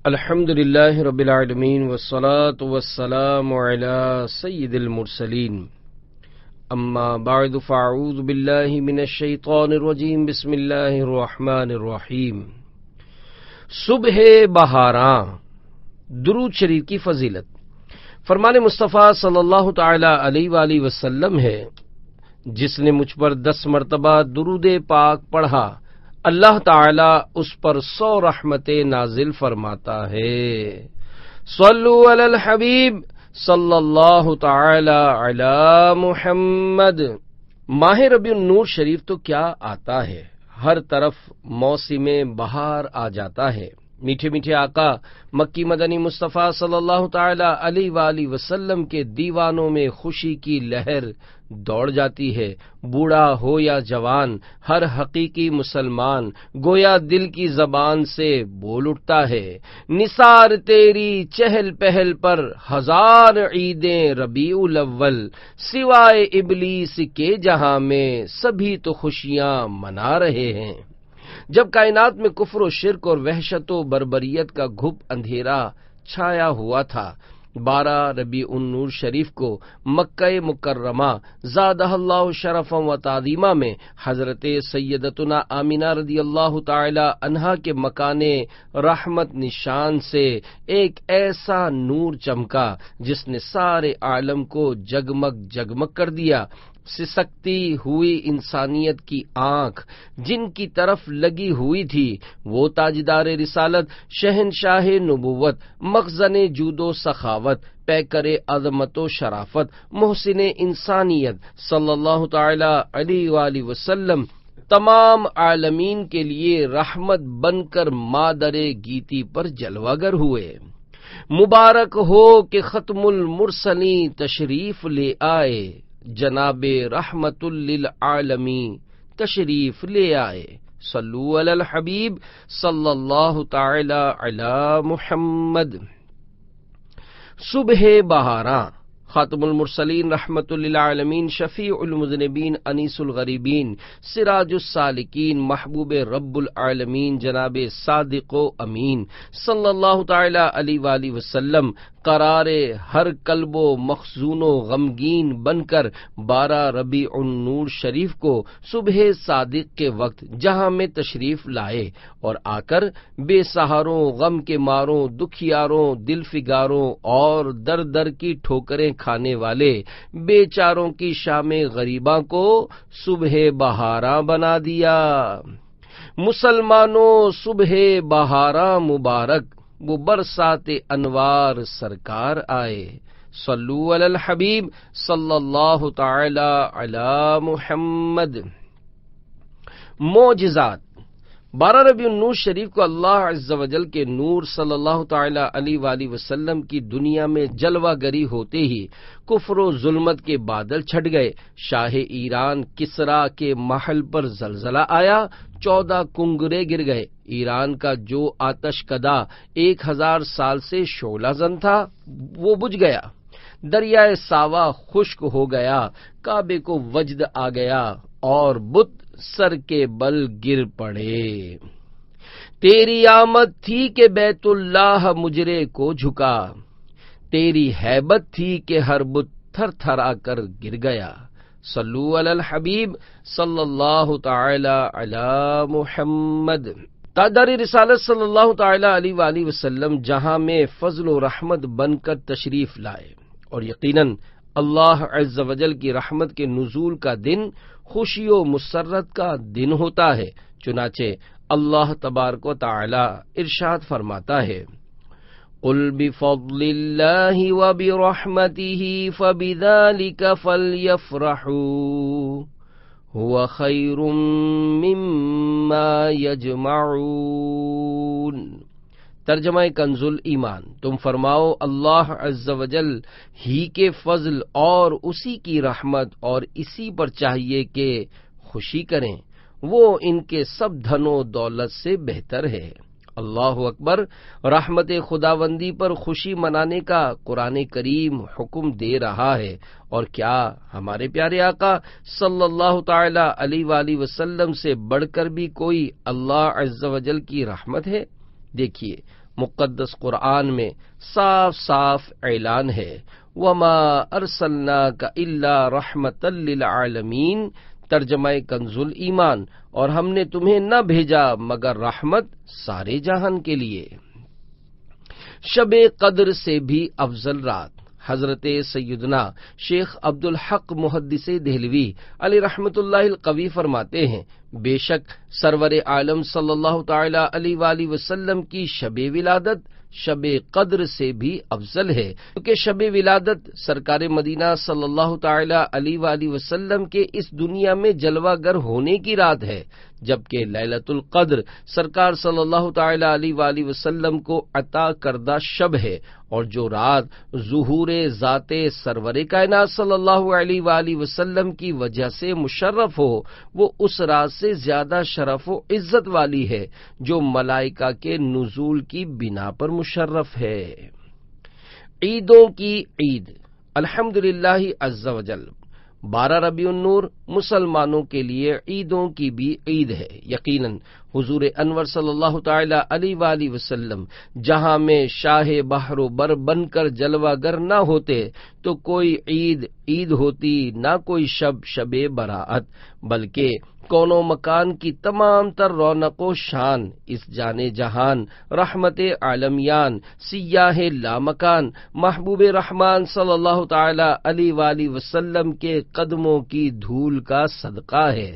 الحمدللہ رب العالمین والصلاة والسلام علی سید المرسلین اما بعد فاعوذ باللہ من الشیطان الرجیم بسم اللہ الرحمن الرحیم۔ صبح بہاراں، درود شریف کی فضیلت۔ فرمان مصطفیٰ صلی اللہ تعالی علیہ وآلہ وسلم ہے، جس نے مجھ پر 10 مرتبہ درود پاک پڑھا اللہ تعالی اس پر 100 رحمتیں نازل فرماتا ہے۔ صلو علی الحبیب صلی اللہ تعالی علی محمد۔ ماہ ربیع النور شریف تو کیا آتا ہے، ہر طرف موسم بہار آ جاتا ہے۔ میٹھے میٹھے آقا مکی مدنی مصطفیٰ صلی اللہ تعالی علیہ وآلہ وسلم کے دیوانوں میں خوشی کی لہر دوڑ جاتی ہے۔ بوڑھا ہو یا جوان، ہر حقیقی مسلمان گویا دل کی زبان سے بول اٹھتا ہے، نثار تیری چہل پہل پر 1000 عیدیں ربیع الاول، سوائے ابلیس کے جہاں میں سبھی تو خوشیاں منا رہے ہیں۔ جب کائنات میں کفر و شرک اور وحشت و بربریت کا گھپ اندھیرا چھایا ہوا تھا، 12 ربیع النور شریف کو مکہ مکرمہ زادہ اللہ شرفا و تعظیمہ میں حضرت سیدتنا آمینہ رضی اللہ تعالی عنہا کے مکان رحمت نشان سے ایک ایسا نور چمکا جس نے سارے عالم کو جگمگ کر دیا۔ سسکتی ہوئی انسانیت کی آنکھ جن کی طرف لگی ہوئی تھی، وہ تاجدار رسالت، شہنشاہ نبوت، مخزن جود و سخاوت، پیکر عظمت و شرافت، محسن انسانیت صلی اللہ تعالی علیہ وآلہ وسلم تمام عالمین کے لیے رحمت بن کر مادر گیتی پر جلوہ گر ہوئے۔ مبارک ہو کہ ختم المرسلین تشریف لے آئے، جناب رحمت للعالمین تشریف لے آئے۔ صلو علی الحبیب صلی اللہ تعالی علی محمد۔ صبح بہاراں، خاتم المرسلین رحمت للعالمین، شفیع المذنبین، انیس الغریبین، سراج السالکین، محبوب رب العالمین جناب صادق و امین صلی اللہ تعالی علیہ وآلہ وسلم قرار ہر قلب و مخزون و غمگین بن کر 12 ربیع النور شریف کو صبح صادق کے وقت جہاں میں تشریف لائے اور آ کر بے سہاروں، غم کے ماروں، دکھیاروں، دل فگاروں اور در در کی ٹھوکریں کھانے والے بے چاروں کی شام غریباں کو صبح بہاراں بنا دیا۔ مسلمانوں صبح بہاراں مبارک، وہ برسات انوار سرکار آئے۔ صلو علی الحبیب صلی اللہ تعالی علی محمد۔ معجزات۔ 12 ربیع النور شریف کو اللہ عز و جل کے نور صلی اللہ تعالی علیہ وآلہ وسلم کی دنیا میں جلوہ گری ہوتے ہی کفر و ظلمت کے بادل چھٹ گئے۔ شاہ ایران کسریٰ کے محل پر زلزلہ آیا، 14 کنگرے گر گئے۔ ایران کا جو آتش کدا 1000 سال سے شعلہ زن تھا وہ بجھ گیا۔ دریائے ساوا خشک ہو گیا، کعبے کو وجد آ گیا اور بت سر کے بل گر پڑے۔ تیری آمد تھی کہ بیت اللہ مجرے کو جھکا، تیری ہیبت تھی کہ ہر بت تھر تھرا کر گر گیا۔ صلو علی الحبیب صلی اللہ تعالی علی محمد۔ تاجدار رسالت صلی اللہ تعالی علیہ وآلہ وسلم جہاں میں فضل و رحمت بن کر تشریف لائے، اور یقیناً اللہ عز و جل کی رحمت کے نزول کا دن خوشی و مسرت کا دن ہوتا ہے۔ چنانچہ اللہ تبارک و تعالی ارشاد فرماتا ہے، قُلْ بِفَضْلِ اللَّهِ وَبِرَحْمَتِهِ فَبِذَلِكَ فَلْيَفْرَحُوا هُوَ خَيْرٌ مِّمَّا يَجْمَعُونَ۔ ترجمہ کنز ایمان۔ تم فرماؤ اللہ عز و جل ہی کے فضل اور اسی کی رحمت اور اسی پر چاہیے کہ خوشی کریں، وہ ان کے سب دھن و دولت سے بہتر ہے۔ اللہ اکبر۔ رحمت خداوندی پر خوشی منانے کا قرآن کریم حکم دے رہا ہے، اور کیا ہمارے پیارے آقا صلی اللہ تعالی علیہ وآلہ وسلم سے بڑھ کر بھی کوئی اللہ عز و جل کی رحمت ہے؟ دیکھیے مقدس قرآن میں صاف صاف اعلان ہے، وَمَا أَرْسَلْنَاكَ إِلَّا رَحْمَةً لِّلْعَالَمِينَ، ترجمہ کنز ایمان، اور ہم نے تمہیں نہ بھیجا مگر رحمت سارے جہان کے لیے۔ شب قدر سے بھی افضل رات، حضرت سیدنا شیخ عبدالحق محدث دہلوی علیہ رحمت اللہ القوی فرماتے ہیں، بے شک سرور عالم صلی اللہ تعالی علیہ وآلہ وسلم کی شب ولادت شب قدر سے بھی افضل ہے، کیونکہ شب ولادت سرکار مدینہ صلی اللہ تعالی علیہ وآلہ وسلم کے اس دنیا میں جلوہ گر ہونے کی رات ہے، جبکہ لیلۃ القدر سرکار صلی اللہ تعالی علیہ وآلہ وسلم کو عطا کردہ شب ہے، اور جو رات ظہور ذات سرور کائنات صلی اللہ علیہ وآلہ وسلم کی وجہ سے مشرف ہو، وہ اس رات سے زیادہ شرف و عزت والی ہے جو ملائکہ کے نزول کی بنا پر مشرف ہے۔ عیدوں کی عید الحمدللہ عز وجل، 12 ربیع النور مسلمانوں کے لیے عیدوں کی بھی عید ہے۔ یقیناً حضور انور صلی اللہ تعالی علیہ وآلہ وسلم جہاں میں شاہ بحر و بر بن کر جلوہ گر نہ ہوتے تو کوئی عید ہوتی، نہ کوئی شب براءت، بلکہ کون و مکان کی تمام تر رونق و شان اس جانے جہان رحمت عالمیان سیاہ لامکان محبوب رحمان صلی اللہ تعالی علیہ وآلہ وسلم کے قدموں کی دھول کا صدقہ ہے۔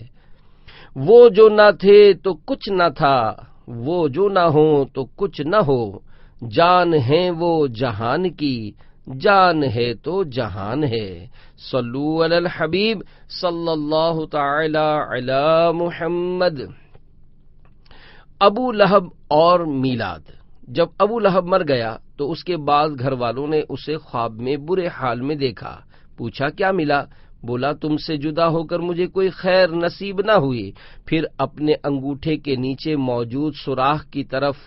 وہ جو نہ تھے تو کچھ نہ تھا، وہ جو نہ ہو تو کچھ نہ ہو، جان ہے وہ جہان کی، جان ہے تو جہان ہے۔ صلو علی الحبیب صلی اللہ تعالی علی محمد۔ ابو لہب اور میلاد۔ جب ابو لہب مر گیا تو اس کے بعد گھر والوں نے اسے خواب میں برے حال میں دیکھا۔ پوچھا کیا ملا؟ بولا تم سے جدا ہو کر مجھے کوئی خیر نصیب نہ ہوئی۔ پھر اپنے انگوٹھے کے نیچے موجود سوراخ کی طرف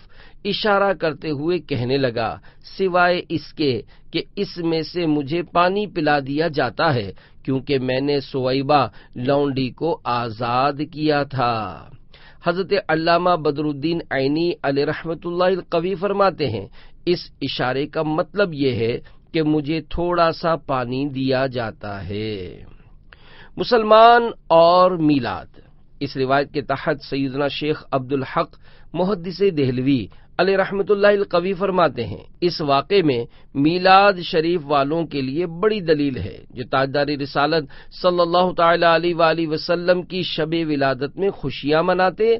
اشارہ کرتے ہوئے کہنے لگا، سوائے اس کے کہ اس میں سے مجھے پانی پلا دیا جاتا ہے، کیونکہ میں نے سویبہ لونڈی کو آزاد کیا تھا۔ حضرت علامہ بدر الدین عینی علیہ رحمت اللہ القوی فرماتے ہیں، اس اشارے کا مطلب یہ ہے کہ مجھے تھوڑا سا پانی دیا جاتا ہے۔ مسلمان اور میلاد۔ اس روایت کے تحت سیدنا شیخ عبدالحق محدث دہلوی علیہ رحمت اللہ القوی فرماتے ہیں، اس واقعے میں میلاد شریف والوں کے لیے بڑی دلیل ہے جو تاجدار رسالت صلی اللہ تعالی علیہ وآلہ وسلم کی شب ولادت میں خوشیاں مناتے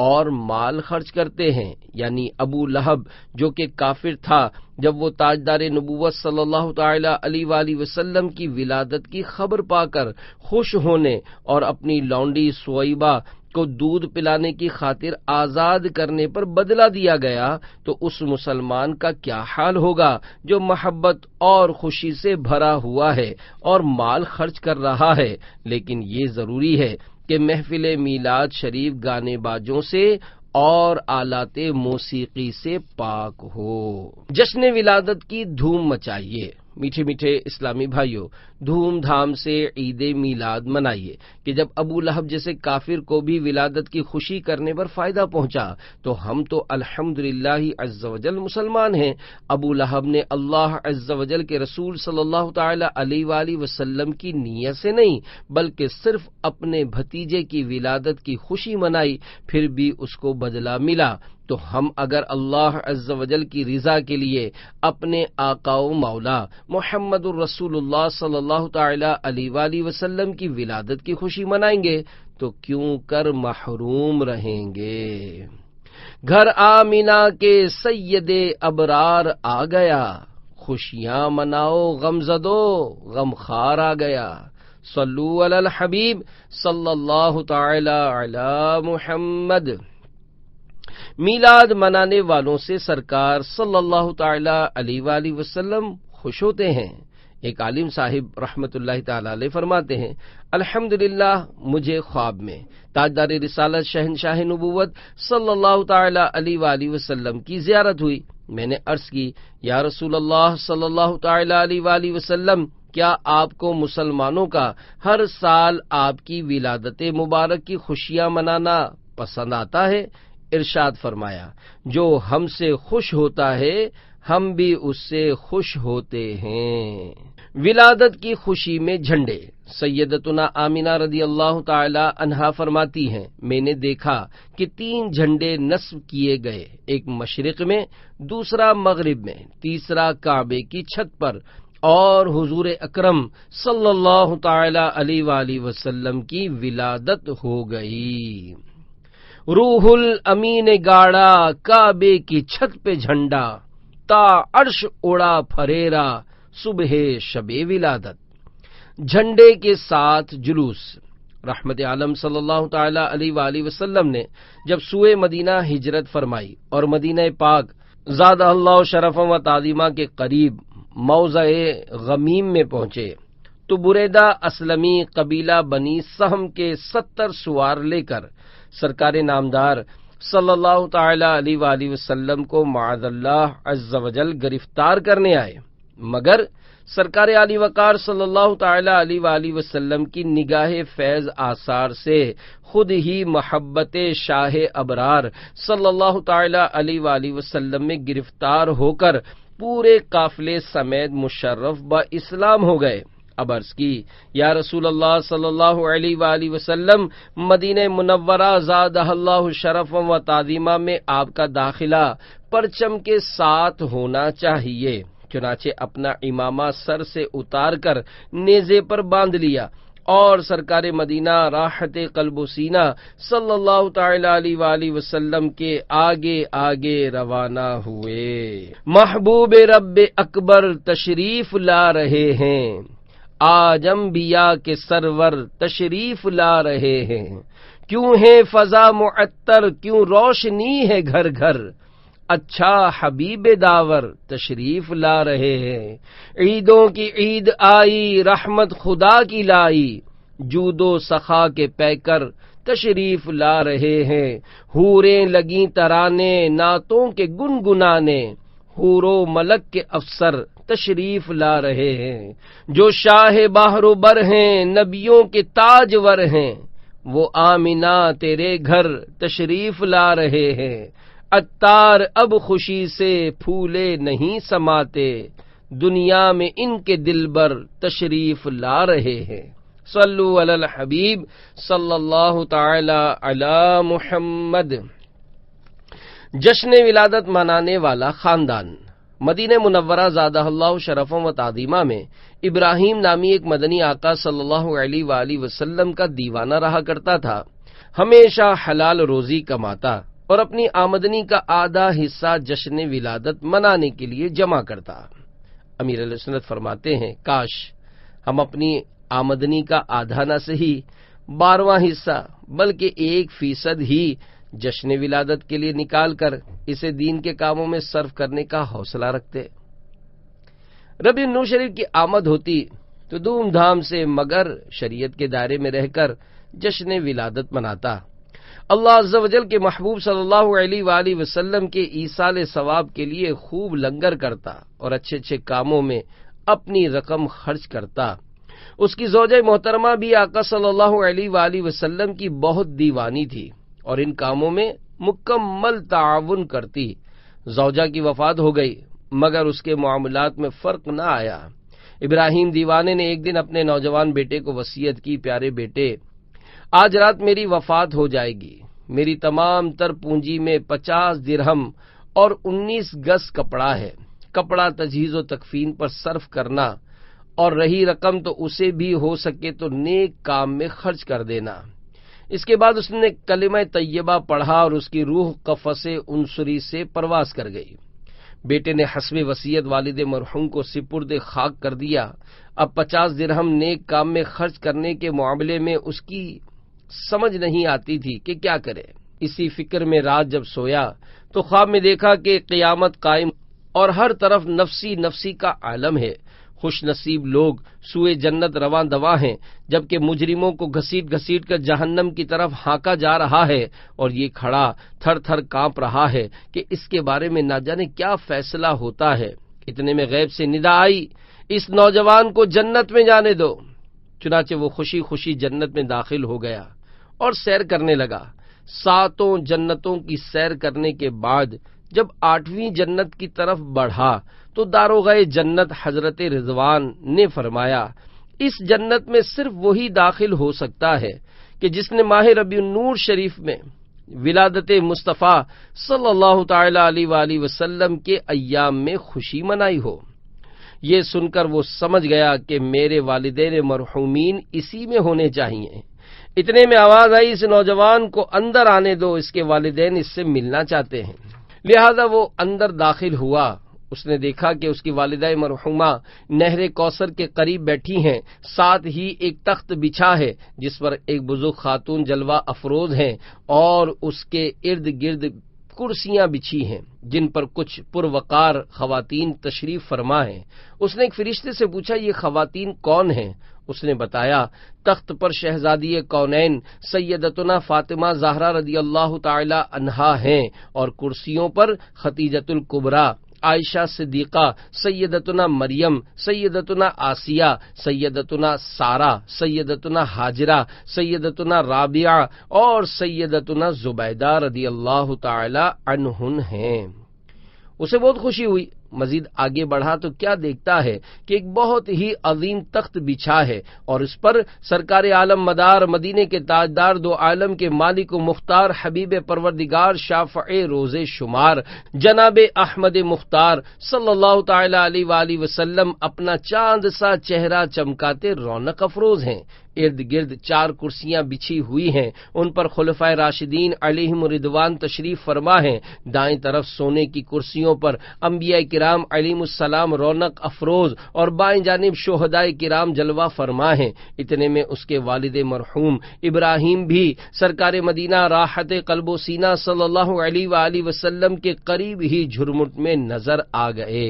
اور مال خرچ کرتے ہیں۔ یعنی ابو لہب جو کہ کافر تھا، جب وہ تاجدار نبوت صلی اللہ تعالی علیہ وآلہ وسلم کی ولادت کی خبر پا کر خوش ہونے اور اپنی لونڈی سویبہ کو دودھ پلانے کی خاطر آزاد کرنے پر بدلہ دیا گیا، تو اس مسلمان کا کیا حال ہوگا جو محبت اور خوشی سے بھرا ہوا ہے اور مال خرچ کر رہا ہے، لیکن یہ ضروری ہے کہ محفل میلاد شریف گانے باجوں سے اور آلات موسیقی سے پاک ہو۔ جشن ولادت کی دھوم مچائیے۔ میٹھے میٹھے اسلامی بھائیوں، دھوم دھام سے عید میلاد منائیے کہ جب ابو لہب جیسے کافر کو بھی ولادت کی خوشی کرنے پر فائدہ پہنچا تو ہم تو الحمدللہ عز وجل مسلمان ہیں۔ ابو لہب نے اللہ عز وجل کے رسول صلی اللہ تعالی علیہ وآلہ وسلم کی نیت سے نہیں بلکہ صرف اپنے بھتیجے کی ولادت کی خوشی منائی، پھر بھی اس کو بدلہ ملا۔ تو ہم اگر اللہ عز وجل کی رضا کے لیے اپنے آقا و مولا محمد الرسول اللہ صلی اللہ تعالی علیہ وآلہ وسلم کی ولادت کی خوشی منائیں گے تو کیوں کر محروم رہیں گے۔ گھر آمینہ کے سید ابرار آ گیا، خوشیاں مناؤ غم زدو غم خار آ گیا۔ صلو علی الحبیب صلی اللہ تعالی علی محمد۔ میلاد منانے والوں سے سرکار صلی اللہ تعالی علیہ وآلہ وسلم خوش ہوتے ہیں۔ ایک عالم صاحب رحمت اللہ تعالی علیہ فرماتے ہیں، الحمدللہ مجھے خواب میں تاجدار رسالت شہنشاہ نبوت صلی اللہ تعالی علیہ وآلہ وسلم کی زیارت ہوئی۔ میں نے عرض کی، یا رسول اللہ صلی اللہ تعالی علیہ وآلہ وسلم، کیا آپ کو مسلمانوں کا ہر سال آپ کی ولادت مبارک کی خوشیاں منانا پسند آتا ہے؟ ارشاد فرمایا، جو ہم سے خوش ہوتا ہے ہم بھی اس سے خوش ہوتے ہیں۔ ولادت کی خوشی میں جھنڈے۔ سیدتنا آمینہ رضی اللہ تعالی عنہا فرماتی ہیں، میں نے دیکھا کہ 3 جھنڈے نصب کیے گئے، ایک مشرق میں، دوسرا مغرب میں، تیسرا کعبے کی چھت پر، اور حضور اکرم صلی اللہ تعالی علیہ وآلہ وسلم کی ولادت ہو گئی۔ روح الامین گاڑا کعبے کی چھت پہ جھنڈا، تا عرش اڑا پھریرا صبح شب ولادت۔ جھنڈے کے ساتھ جلوس۔ رحمت عالم صلی اللہ تعالی علیہ وآلہ وسلم نے جب سوئے مدینہ ہجرت فرمائی اور مدینہ پاک زادہ اللہ شرفا و تعظیمہ کے قریب موضع غمیم میں پہنچے تو بریدہ اسلمی قبیلہ بنی سہم کے 70 سوار لے کر سرکار نامدار صلی اللہ تعالی علیہ وآلہ وسلم کو معاذ اللہ عز و جل گرفتار کرنے آئے، مگر سرکار علی وقار صلی اللہ تعالی علیہ وآلہ وسلم کی نگاہ فیض آثار سے خود ہی محبت شاہ ابرار صلی اللہ تعالی علیہ وآلہ وسلم میں گرفتار ہو کر پورے قافلے سمیت مشرف با اسلام ہو گئے۔ اب عرض کی، یا رسول اللہ صلی اللہ علیہ وآلہ وسلم، مدینہ منورہ زادہ اللہ شرفا و تعظیمہ میں آپ کا داخلہ پرچم کے ساتھ ہونا چاہیے۔ چنانچہ اپنا امامہ سر سے اتار کر نیزے پر باندھ لیا اور سرکار مدینہ راحت قلب و سینہ صلی اللہ تعالی علیہ وآلہ وسلم کے آگے آگے روانہ ہوئے۔ محبوب رب اکبر تشریف لا رہے ہیں، آج انبیاء کے سرور تشریف لا رہے ہیں، کیوں ہے فضا معطر، کیوں روشنی ہے گھر گھر، اچھا حبیب داور تشریف لا رہے ہیں۔ عیدوں کی عید آئی، رحمت خدا کی لائی، جود و سخا کے پیکر تشریف لا رہے ہیں۔ حوریں لگیں ترانے، نعتوں کے گنگنانے، حور و ملک کے افسر تشریف لا رہے ہیں۔ جو شاہ بحر و بر ہیں، نبیوں کے تاجور ہیں، وہ آمنہ تیرے گھر تشریف لا رہے ہیں۔ عطار اب خوشی سے پھولے نہیں سماتے، دنیا میں ان کے دلبر تشریف لا رہے ہیں۔ صلو علی الحبیب صلی اللہ تعالی علی محمد۔ جشن ولادت منانے والا خاندان۔ مدینہ منورہ زادہ اللہ شرفا و تعظیمہ میں ابراہیم نامی ایک مدنی آقا صلی اللہ علیہ وآلہ وسلم کا دیوانہ رہا کرتا تھا، ہمیشہ حلال روزی کماتا اور اپنی آمدنی کا آدھا حصہ جشن ولادت منانے کے لیے جمع کرتا۔ امیر علیہ سنت فرماتے ہیں، کاش ہم اپنی آمدنی کا آدھا نہ صحیح 12واں حصہ بلکہ 1% ہی جشن ولادت کے لیے نکال کر اسے دین کے کاموں میں صرف کرنے کا حوصلہ رکھتے۔ ربیع النور شریف کی آمد ہوتی تو دھوم دھام سے مگر شریعت کے دائرے میں رہ کر جشن ولادت مناتا۔ اللہ عز و جل کے محبوب صلی اللہ علیہ وآلہ وسلم کے ایصال ثواب کے لیے خوب لنگر کرتا اور اچھے اچھے کاموں میں اپنی رقم خرچ کرتا۔ اس کی زوجہ محترمہ بھی آقا صلی اللہ علیہ وآلہ وسلم کی بہت دیوانی تھی اور ان کاموں میں مکمل تعاون کرتی۔ زوجہ کی وفات ہو گئی مگر اس کے معاملات میں فرق نہ آیا۔ ابراہیم دیوانے نے ایک دن اپنے نوجوان بیٹے کو وصیت کی، پیارے بیٹے، آج رات میری وفات ہو جائے گی، میری تمام تر پونجی میں 50 درہم اور 19 گز کپڑا ہے، کپڑا تجہیز و تکفین پر صرف کرنا اور رہی رقم تو اسے بھی ہو سکے تو نیک کام میں خرچ کر دینا۔ اس کے بعد اس نے کلمہ طیبہ پڑھا اور اس کی روح قفس عنصری سے پرواز کر گئی۔ بیٹے نے حسب وصیت والد مرحوم کو سپرد خاک کر دیا۔ اب 50 درہم نیک کام میں خرچ کرنے کے معاملے میں اس کی سمجھ نہیں آتی تھی کہ کیا کرے۔ اسی فکر میں رات جب سویا تو خواب میں دیکھا کہ قیامت قائم اور ہر طرف نفسی نفسی کا عالم ہے۔ خوش نصیب لوگ سوئے جنت رواں دواں ہیں، جبکہ مجرموں کو گھسیٹ گھسیٹ کر جہنم کی طرف ہانکا جا رہا ہے اور یہ کھڑا تھر تھر کانپ رہا ہے کہ اس کے بارے میں نہ جانے کیا فیصلہ ہوتا ہے۔ اتنے میں غیب سے ندا آئی، اس نوجوان کو جنت میں جانے دو۔ چنانچہ وہ خوشی خوشی جنت میں داخل ہو گیا اور سیر کرنے لگا۔ 7 جنتوں کی سیر کرنے کے بعد جب 8ویں جنت کی طرف بڑھا تو داروغہ جنت حضرت رضوان نے فرمایا، اس جنت میں صرف وہی داخل ہو سکتا ہے کہ جس نے ماہ ربیع النور شریف میں ولادت مصطفیٰ صلی اللہ تعالی علیہ وآلہ وسلم کے ایام میں خوشی منائی ہو۔ یہ سن کر وہ سمجھ گیا کہ میرے والدین مرحومین اسی میں ہونے چاہیے۔ اتنے میں آواز آئی، اس نوجوان کو اندر آنے دو، اس کے والدین اس سے ملنا چاہتے ہیں۔ لہذا وہ اندر داخل ہوا۔ اس نے دیکھا کہ اس کی والدہ مرحومہ نہر کوثر کے قریب بیٹھی ہیں، ساتھ ہی ایک تخت بچھا ہے جس پر ایک بزرگ خاتون جلوہ افروز ہیں اور اس کے ارد گرد کرسیاں بچھی ہیں جن پر کچھ پروقار خواتین تشریف فرما ہیں۔ اس نے ایک فرشتے سے پوچھا، یہ خواتین کون ہیں؟ اس نے بتایا، تخت پر شہزادی کونین سیدتنا فاطمہ زہرا رضی اللہ تعالی عنہا ہیں اور کرسیوں پر خدیجۃ الکبریٰ، عائشہ صدیقہ، سیدتنا مریم، سیدتنا آسیہ، سیدتنا سارہ، سیدتنا ہاجرہ، سیدتنا رابعہ اور سیدتنا زبیدہ رضی اللہ تعالی عنہن ہیں۔ اسے بہت خوشی ہوئی۔ مزید آگے بڑھا تو کیا دیکھتا ہے کہ ایک بہت ہی عظیم تخت بچھا ہے اور اس پر سرکار عالم مدار مدینے کے تاجدار دو عالم کے مالک و مختار حبیب پروردگار شافع روز شمار جناب احمد مختار صلی اللہ تعالی علیہ وآلہ وسلم اپنا چاند سا چہرہ چمکاتے رونق افروز ہیں۔ ارد گرد 4 کرسیاں بچھی ہوئی ہیں، ان پر خلفائے راشدین علیہم رضوان تشریف فرما ہیں۔ دائیں طرف سونے کی کرسیوں پر انبیاء کرام علیہم السلام رونق افروز اور بائیں جانب شہداء کرام جلوہ فرما ہیں۔ اتنے میں اس کے والد مرحوم ابراہیم بھی سرکار مدینہ راحت قلب و سینہ صلی اللہ علیہ وآلہ وسلم کے قریب ہی جھرمٹ میں نظر آ گئے۔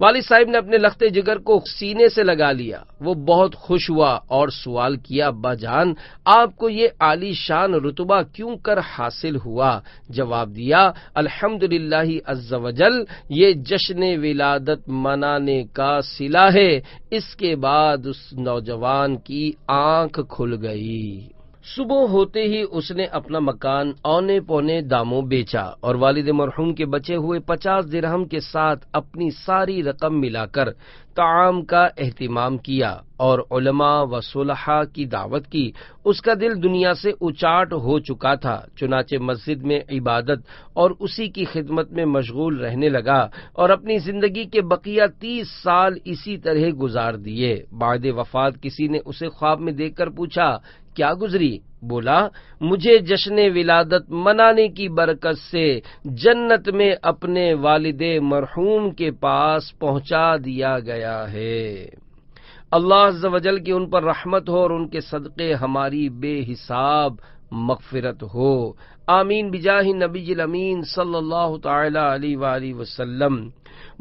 والد صاحب نے اپنے لخت جگر کو سینے سے لگا لیا۔ وہ بہت خوش ہوا اور سوال کیا، ابا جان آپ کو یہ عالی شان رتبہ کیوں کر حاصل ہوا؟ جواب دیا، الحمدللہ عز وجل، یہ جشن ولادت منانے کا صلہ ہے۔ اس کے بعد اس نوجوان کی آنکھ کھل گئی۔ صبح ہوتے ہی اس نے اپنا مکان اونے پونے داموں بیچا اور والد مرحوم کے بچے ہوئے 50 درہم کے ساتھ اپنی ساری رقم ملا کر طعام کا اہتمام کیا اور علماء و صلحاء کی دعوت کی۔ اس کا دل دنیا سے اچاٹ ہو چکا تھا، چنانچہ مسجد میں عبادت اور اسی کی خدمت میں مشغول رہنے لگا اور اپنی زندگی کے بقیہ 30 سال اسی طرح گزار دیے۔ بعد وفات کسی نے اسے خواب میں دیکھ کر پوچھا، کیا گزری؟ بولا، مجھے جشن ولادت منانے کی برکت سے جنت میں اپنے والد مرحوم کے پاس پہنچا دیا گیا ہے۔ اللہ عز و جل کی ان پر رحمت ہو اور ان کے صدقے ہماری بے حساب مغفرت ہو، آمین بجاہ نبی الامین صلی اللہ تعالی علیہ وآلہ وسلم۔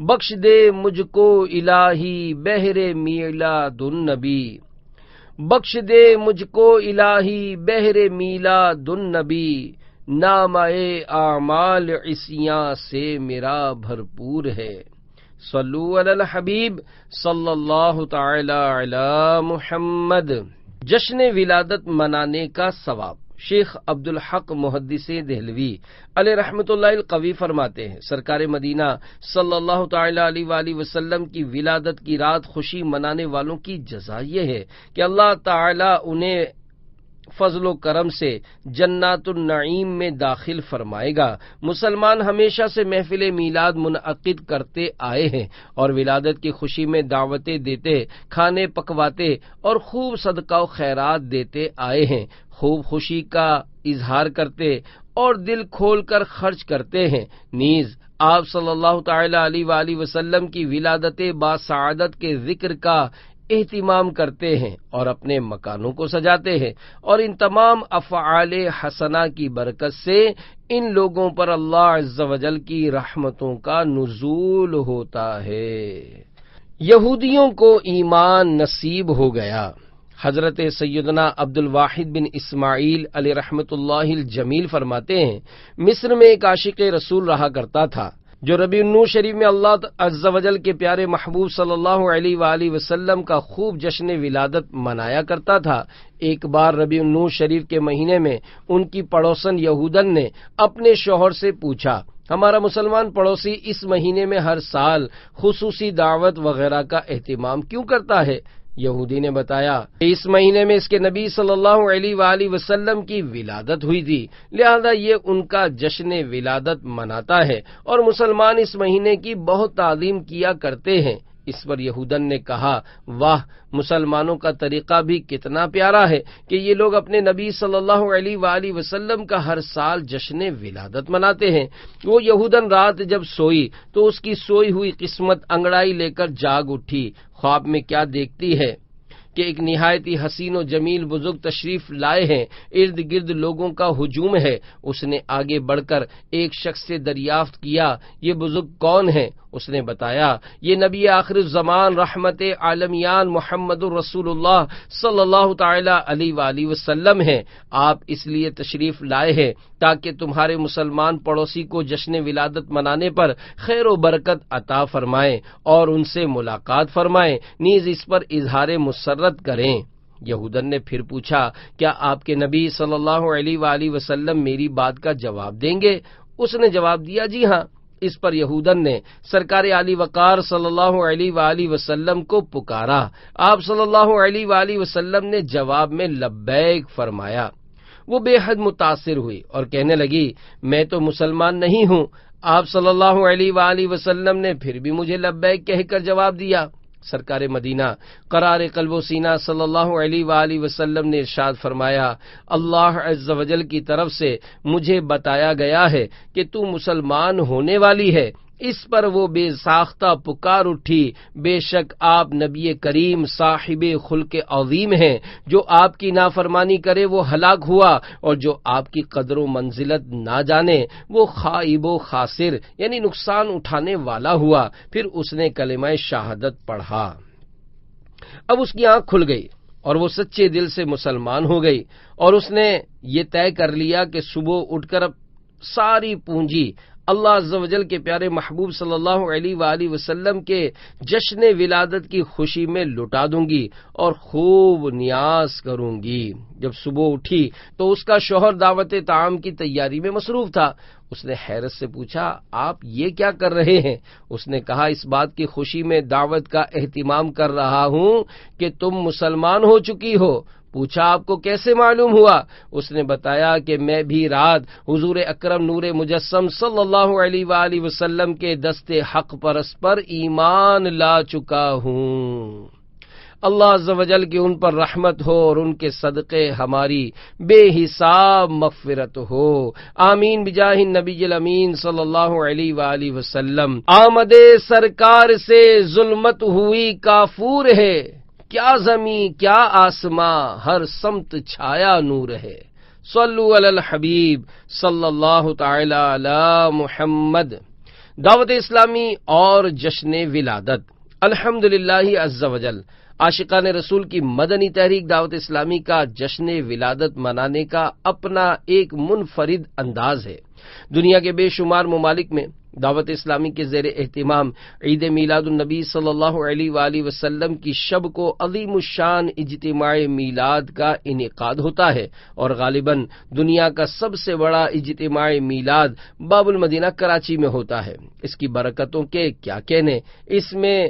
بخش دے مجھ کو الہی بہر میلاد النبی، بخش دے مجھ کو الہی بہر میلاد النبی، نامہ اعمال عصیاں سے میرا بھرپور ہے۔ صلو علی الحبیب صلی اللہ تعالی علی محمد۔ جشن ولادت منانے کا ثواب۔ شیخ عبدالحق محدث دہلوی علیہ رحمۃ اللہ القوی فرماتے ہیں، سرکار مدینہ صلی اللہ تعالی علیہ وآلہ وسلم کی ولادت کی رات خوشی منانے والوں کی جزا یہ ہے کہ اللہ تعالی انہیں فضل و کرم سے جنات النعیم میں داخل فرمائے گا۔ مسلمان ہمیشہ سے محفل میلاد منعقد کرتے آئے ہیں اور ولادت کی خوشی میں دعوتیں دیتے، کھانے پکواتے اور خوب صدقہ و خیرات دیتے آئے ہیں، خوب خوشی کا اظہار کرتے اور دل کھول کر خرچ کرتے ہیں۔ نیز آپ صلی اللہ تعالی علیہ وآلہ وسلم کی ولادت باسعادت کے ذکر کا اہتمام کرتے ہیں اور اپنے مکانوں کو سجاتے ہیں، اور ان تمام افعال حسنہ کی برکت سے ان لوگوں پر اللہ عز و جل کی رحمتوں کا نزول ہوتا ہے۔ یہودیوں کو ایمان نصیب ہو گیا۔ حضرت سیدنا عبد الواحد بن اسماعیل علیہ رحمۃ اللہ الجمیل فرماتے ہیں، مصر میں ایک عاشق رسول رہا کرتا تھا۔ جو ربیع النور شریف میں اللہ عز و جل کے پیارے محبوب صلی اللہ علیہ وآلہ وسلم کا خوب جشن ولادت منایا کرتا تھا، ایک بار ربیع النور شریف کے مہینے میں ان کی پڑوسن یہودن نے اپنے شوہر سے پوچھا، ہمارا مسلمان پڑوسی اس مہینے میں ہر سال خصوصی دعوت وغیرہ کا اہتمام کیوں کرتا ہے؟ یہودی نے بتایا کہ اس مہینے میں اس کے نبی صلی اللہ علیہ وآلہ وسلم کی ولادت ہوئی تھی، لہذا یہ ان کا جشن ولادت مناتا ہے اور مسلمان اس مہینے کی بہت تعظیم کیا کرتے ہیں۔ اس پر یہودن نے کہا، واہ، مسلمانوں کا طریقہ بھی کتنا پیارا ہے کہ یہ لوگ اپنے نبی صلی اللہ علیہ وآلہ وسلم کا ہر سال جشن ولادت مناتے ہیں۔ وہ یہودن رات جب سوئی تو اس کی سوئی ہوئی قسمت انگڑائی لے کر جاگ اٹھی۔ خواب میں کیا دیکھتی ہے کہ ایک نہایت ہی حسین و جمیل بزرگ تشریف لائے ہیں، ارد گرد لوگوں کا ہجوم ہے۔ اس نے آگے بڑھ کر ایک شخص سے دریافت کیا، یہ بزرگ کون ہے؟ اس نے بتایا، یہ نبی آخر الزمان رحمت عالمیان محمد الرسول اللہ صلی اللہ تعالی علیہ وآلہ وسلم ہیں۔ آپ اس لیے تشریف لائے ہیں تاکہ تمہارے مسلمان پڑوسی کو جشن ولادت منانے پر خیر و برکت عطا فرمائیں اور ان سے ملاقات فرمائیں، نیز اس پر اظہار مسرت کریں۔ یہودن نے پھر پوچھا، کیا آپ کے نبی صلی اللہ علیہ وآلہ وسلم میری بات کا جواب دیں گے؟ اس نے جواب دیا، جی ہاں۔ اس پر یہودن نے سرکار عالی وقار صلی اللہ علیہ وآلہ وسلم کو پکارا۔ آپ صلی اللہ علیہ وآلہ وسلم نے جواب میں لبیک فرمایا۔ وہ بے حد متاثر ہوئی اور کہنے لگی، میں تو مسلمان نہیں ہوں۔ آپ صلی اللہ علیہ وآلہ وسلم نے پھر بھی مجھے لبیک کہہ کر جواب دیا۔ سرکار مدینہ قرار قلب و سینہ صلی اللہ علیہ وآلہ وسلم نے ارشاد فرمایا، اللہ عز و جل کی طرف سے مجھے بتایا گیا ہے کہ تو مسلمان ہونے والی ہے۔ اس پر وہ بے ساختہ پکار اٹھی، بے شک آپ نبی کریم صاحب خلق عظیم ہیں، جو آپ کی نافرمانی کرے وہ ہلاک ہوا، اور جو آپ کی قدر و منزلت نہ جانے وہ خائب و خاسر یعنی نقصان اٹھانے والا ہوا۔ پھر اس نے کلمہ شہادت پڑھا۔ اب اس کی آنکھ کھل گئی اور وہ سچے دل سے مسلمان ہو گئی، اور اس نے یہ طے کر لیا کہ صبح اٹھ کر اب ساری پونجی اللہ عز و جل کے پیارے محبوب صلی اللہ علیہ وآلہ وسلم کے جشن ولادت کی خوشی میں لٹا دوں گی اور خوب نیاز کروں گی۔ جب صبح اٹھی تو اس کا شوہر دعوت طعام کی تیاری میں مصروف تھا۔ اس نے حیرت سے پوچھا، آپ یہ کیا کر رہے ہیں؟ اس نے کہا، اس بات کی خوشی میں دعوت کا اہتمام کر رہا ہوں کہ تم مسلمان ہو چکی ہو۔ پوچھا، آپ کو کیسے معلوم ہوا؟ اس نے بتایا کہ میں بھی رات حضور اکرم نور مجسم صلی اللہ علیہ وآلہ وسلم کے دست حق پرست پر ایمان لا چکا ہوں۔ اللہ عز و جل کی ان پر رحمت ہو اور ان کے صدقے ہماری بے حساب مغفرت ہو، آمین بجاہ النبی الامین صلی اللہ علیہ وآلہ وسلم۔ آمد سرکار سے ظلمت ہوئی کافور ہے، کیا زمین کیا آسماں ہر سمت چھایا نور ہے۔ صلو علی الحبیب صلی اللہ تعالی علی محمد۔ دعوت اسلامی اور جشن ولادت۔ الحمدللہ عز و جل، عاشقان رسول کی مدنی تحریک دعوت اسلامی کا جشن ولادت منانے کا اپنا ایک منفرد انداز ہے۔ دنیا کے بے شمار ممالک میں دعوت اسلامی کے زیر اہتمام عید میلاد النبی صلی اللہ علیہ وآلہ وسلم کی شب کو عظیم الشان اجتماع میلاد کا انعقاد ہوتا ہے، اور غالباً دنیا کا سب سے بڑا اجتماع میلاد باب المدینہ کراچی میں ہوتا ہے۔ اس کی برکتوں کے کیا کہنے، اس میں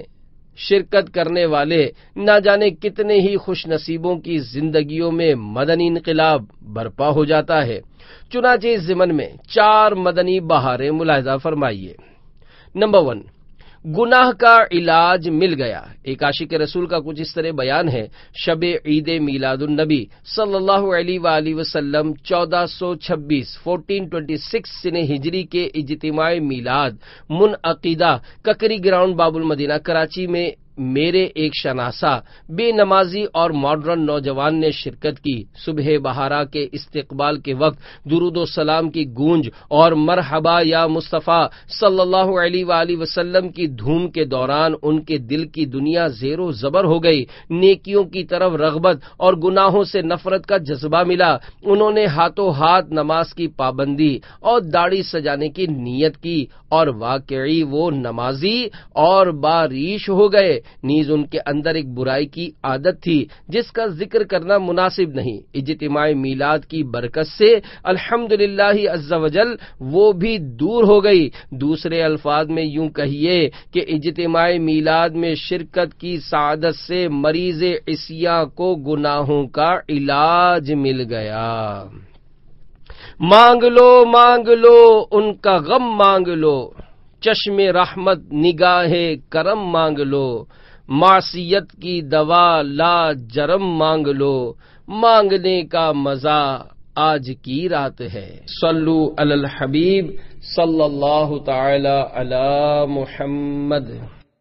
شرکت کرنے والے نہ جانے کتنے ہی خوش نصیبوں کی زندگیوں میں مدنی انقلاب برپا ہو جاتا ہے۔ چنانچہ اس ضمن میں 4 مدنی بہاریں ملاحظہ فرمائیے۔ نمبر 1، گناہ کا علاج مل گیا۔ ایک عاشق رسول کا کچھ اس طرح بیان ہے، شب عید میلاد النبی صلی اللہ علیہ وآلہ وسلم 1426 سنہ ہجری کے اجتماع میلاد منعقدہ ککری گراؤنڈ باب المدینہ کراچی میں میرے ایک شناسا بے نمازی اور ماڈرن نوجوان نے شرکت کی۔ صبح بہارا کے استقبال کے وقت درود و سلام کی گونج اور مرحبا یا مصطفیٰ صلی اللہ علیہ وآلہ وسلم کی دھوم کے دوران ان کے دل کی دنیا زیر و زبر ہو گئی۔ نیکیوں کی طرف رغبت اور گناہوں سے نفرت کا جذبہ ملا۔ انہوں نے ہاتھوں ہاتھ نماز کی پابندی اور داڑھی سجانے کی نیت کی اور واقعی وہ نمازی اور باریش ہو گئے۔ نیز ان کے اندر ایک برائی کی عادت تھی جس کا ذکر کرنا مناسب نہیں۔ اجتماع میلاد کی برکت سے الحمدللہ عز وجل وہ بھی دور ہو گئی۔ دوسرے الفاظ میں یوں کہیے کہ اجتماع میلاد میں شرکت کی سعادت سے مریض عصیاں کو گناہوں کا علاج مل گیا۔ مانگ لو ان کا غم مانگ لو، چشم رحمت نگاہ کرم مانگ لو، معصیت کی دوا لا جرم مانگ لو، مانگنے کا مزہ آج کی رات ہے۔ صلو علی الحبیب صلی اللہ تعالی علی محمد۔